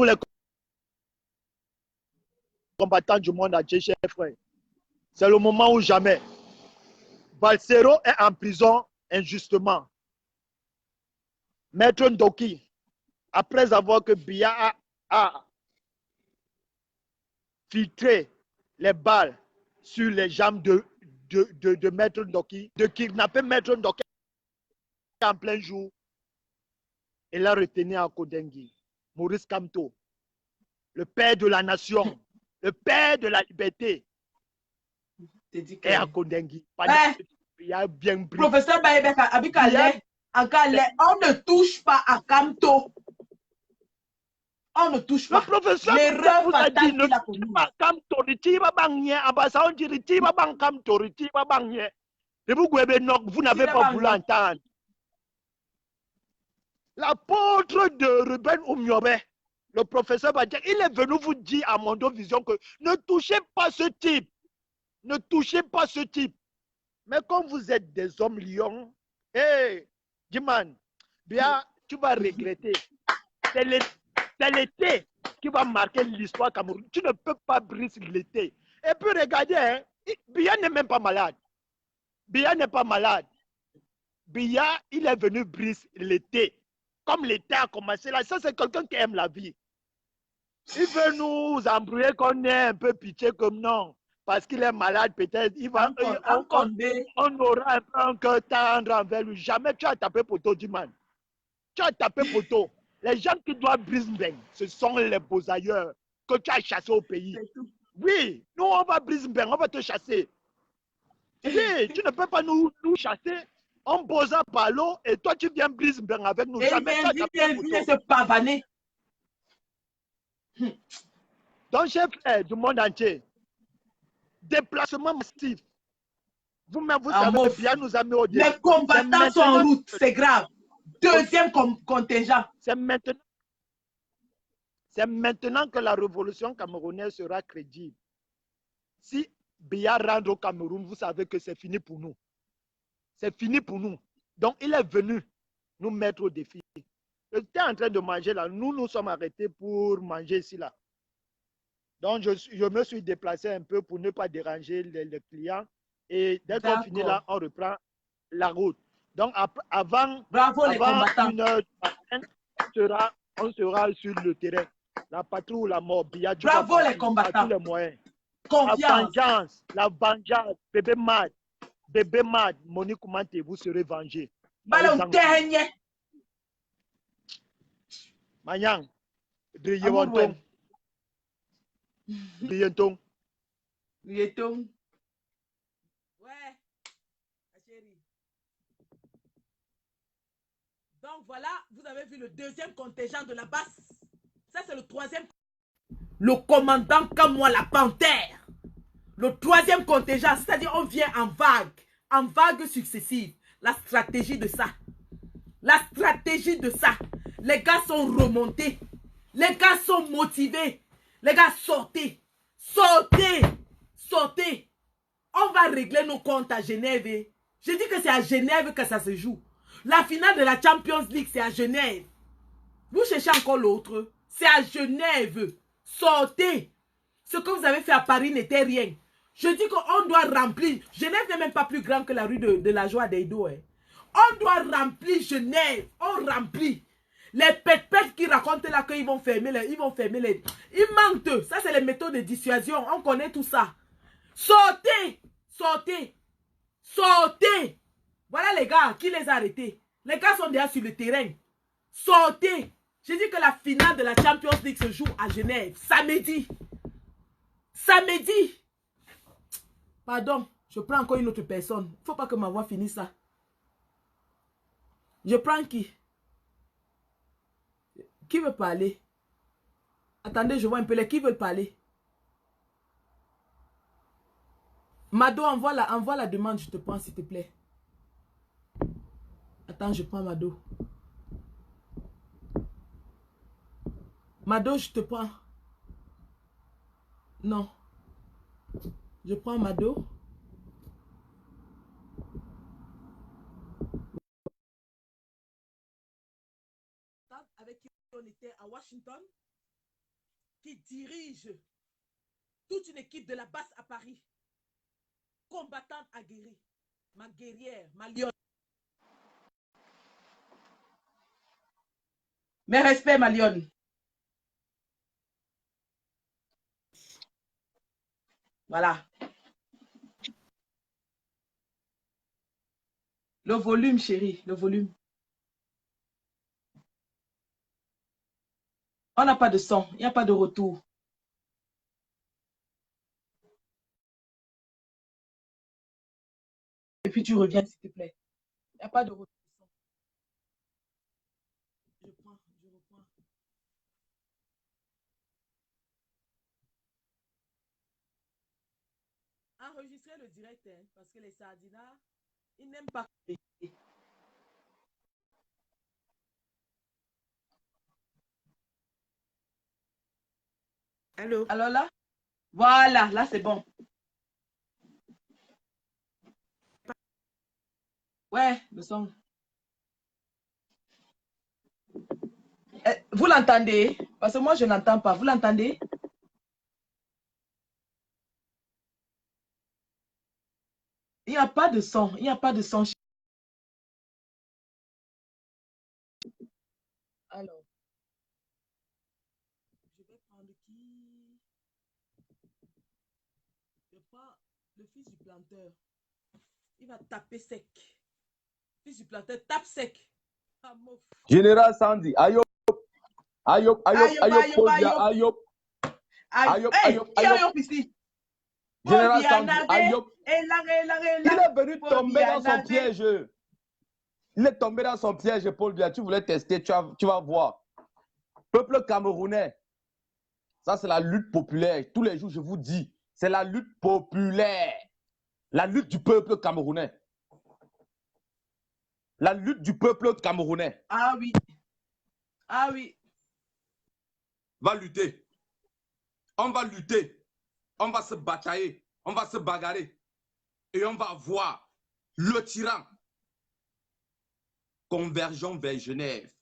les combattants du monde entier, chers frères. C'est le moment ou jamais. Balsero est en prison injustement. Maître Ndoki, après avoir que Biya a filtré les balles sur les jambes de Maître Ndoki, de kidnapper Maître Ndoki en plein jour, et l'a retenu à Kodengi. Maurice Kamto, le père de la nation, le père de la liberté, est à Kodengi. Il a bien pris. Professeur Baïbeka, Abikale, on ne touche pas à Kamto. On ne touche pas. Le professeur vous a dit ne touche pas à Kamto. Vous n'avez pas voulu entendre. L'apôtre de Ruben Oumiobe, le professeur Badjak, il est venu vous dire à Mondo Vision que ne touchez pas ce type. Ne touchez pas ce type. Mais comme vous êtes des hommes lions, hey, Diman, bien, tu vas regretter. C'est l'été qui va marquer l'histoire Cameroun. Tu ne peux pas briser l'été. Et puis regardez, hein, Biya n'est même pas malade. Biya n'est pas malade. Biya, il est venu briser l'été. Comme l'été a commencé là, ça c'est quelqu'un qui aime la vie. Il veut nous embrouiller qu'on ait un peu pitié comme non. Parce qu'il est malade, peut-être, on aura un peu un cœur tendre envers lui. Jamais tu as tapé poteau, Diman. Tu as tapé poteau. Les gens qui doivent briser, ce sont les beaux ailleurs que tu as chassés au pays. Oui, nous on va briser, on va te chasser. Oui, tu ne peux pas nous chasser. On bosa par l'eau et toi tu viens briser avec nous. Jamais tu as tapé poteau. Se pavaner. Donc, chers frères du monde entier, déplacement massif. Vous-même, vous savez Amof. bien, nous amener au défi. Les combattants sont en route, c'est grave. Deuxième contingent. C'est maintenant que la révolution camerounaise sera crédible. Si Biya rentre au Cameroun, vous savez que c'est fini pour nous. C'est fini pour nous. Donc, il est venu nous mettre au défi. J'étais en train de manger là. Nous sommes arrêtés pour manger ici là. Donc, je me suis déplacé un peu pour ne pas déranger les clients. Et dès qu'on finit là, on reprend la route. Donc, avant une heure du matin, on sera sur le terrain. La patrouille, la mort. Bravo les combattants. Tous les moyens. Confiance. La vengeance. Bébé Mad, Monique Koumante, vous serez vengé. Ballon dernier. Mayang, Brillantong. Brillantong. Brillantong. Ouais, chérie. Donc voilà, vous avez vu le deuxième contingent de la basse. Ça, c'est le troisième. Le commandant comme moi, la panthère. Le troisième contingent, c'est-à-dire on vient en vagues successives. La stratégie de ça. La stratégie de ça. Les gars sont remontés. Les gars sont motivés. Les gars, sortez. Sortez. Sortez. On va régler nos comptes à Genève. Je dis que c'est à Genève que ça se joue. La finale de la Champions League, c'est à Genève. Vous cherchez encore l'autre. C'est à Genève. Sortez. Ce que vous avez fait à Paris n'était rien. Je dis qu'on doit remplir. Genève n'est même pas plus grand que la rue de la Joie d'Edo. On doit remplir Genève. On remplit. Les pètes qui racontent là qu'ils vont fermer les... Ils mentent. Ça, c'est les méthodes de dissuasion. On connaît tout ça. Sortez. Sortez. Sortez. Voilà les gars. Qui les a arrêtés? Les gars sont déjà sur le terrain. Sortez. J'ai dit que la finale de la Champions League se joue à Genève. Samedi. Samedi. Pardon. Je prends encore une autre personne. Il ne faut pas que ma voix finisse ça. Je prends qui? Qui veut parler? Attendez, je vois un peu les qui veulent parler. Mado, envoie la demande, je te prends s'il te plaît. Attends, je prends Mado. Mado, je te prends. Non. Je prends Mado. Avec qui on était à Washington, qui dirige toute une équipe de la basse à Paris. Combattante aguerrie. Ma guerrière, ma lionne. Mes respects, ma lionne. Voilà. Le volume, chérie, le volume. On n'a pas de son, il n'y a pas de retour. Et puis tu reviens, s'il te plaît. Il n'y a pas de retour. Je reprends. Enregistrez le direct, hein, parce que les sardinats, ils n'aiment pas. Allô? Alors là, voilà, là c'est bon. Ouais, le son. Vous l'entendez? Parce que moi je n'entends pas. Vous l'entendez? Il n'y a pas de son. Il n'y a pas de son. Alors, je vais prendre qui? Je prends le fils du planteur. Il va taper sec. Fils du planteur, tape sec. Ah, Général Sandy, Ayop, Ayop, ici. Général Sandy, Ayop. Il est venu tomber dans son piège. Il est tombé dans son piège, Paul Biya. Tu voulais tester, tu vas voir. Peuple camerounais, Ça, c'est la lutte populaire. Tous les jours, je vous dis, c'est la lutte populaire. La lutte du peuple camerounais. La lutte du peuple camerounais. Ah oui. Ah oui. Va lutter. On va lutter. On va se batailler. On va se bagarrer. Et on va voir le tyran convergeant vers Genève.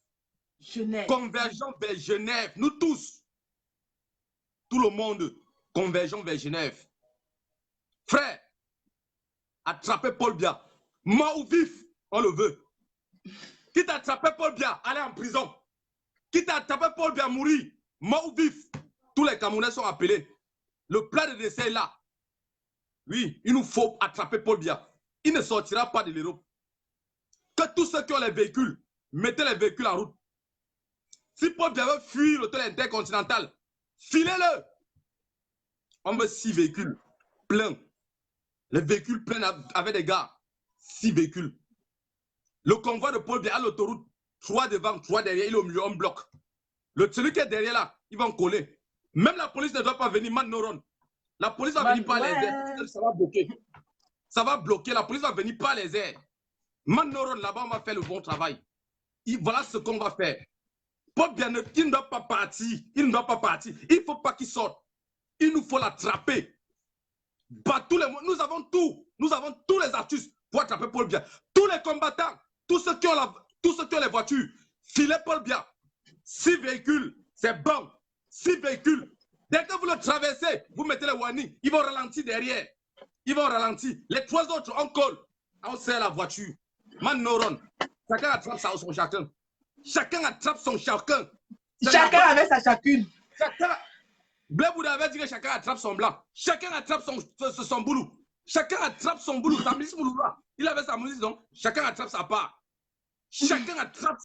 Convergeant vers Genève. Nous tous. Tout le monde convergeant vers Genève. Frère, attrapez Paul Biya. Mort ou vif, on le veut. Qui t'a attrapé Paul Biya, allez en prison. Qui t'a attrapé Paul Biya, mourir. Mort ou vif. Tous les Camerounais sont appelés. Le plat de décès est là. Oui, il nous faut attraper Paul Biya. Il ne sortira pas de l'Europe. Que tous ceux qui ont les véhicules, mettez les véhicules en route. Si Paul Biya veut fuir l'hôtel intercontinental, filez-le. On veut 6 véhicules pleins. Les véhicules pleins avec des gars. 6 véhicules. Le convoi de Paul Biya à l'autoroute, 3 devant, 3 derrière, il est au milieu, on bloque. Celui qui est derrière là, il va en coller. Même la police ne doit pas venir, Man Noron. La police va venir par les airs. Ça va bloquer. Ça va bloquer. La police va venir par les airs. Man Noron, là-bas, on va faire le bon travail. Voilà ce qu'on va faire. Paul Biya, il ne doit pas partir. Il ne doit pas partir. Il ne faut pas qu'il sorte. Il nous faut l'attraper. Nous avons tout. Nous avons tous les astuces pour attraper Paul Biya. Tous les combattants, tous ceux qui ont les voitures, filez Paul Biya. 6 véhicules, c'est bon. 6 véhicules. Dès que vous le traversez, vous mettez les warnings. Ils vont ralentir derrière. Ils vont ralentir. Les 3 autres, on colle. On serre la voiture. Man Noron. Chacun attrape son chacun. Chacun attrape son chacun. Chacun avec sa chacune. Blé Bouddha avait dit que chacun attrape son blanc. Chacun attrape son boulot. Chacun attrape son boulot. Sa milice Mouloura. Il avait sa milice, donc chacun attrape sa part. Chacun attrape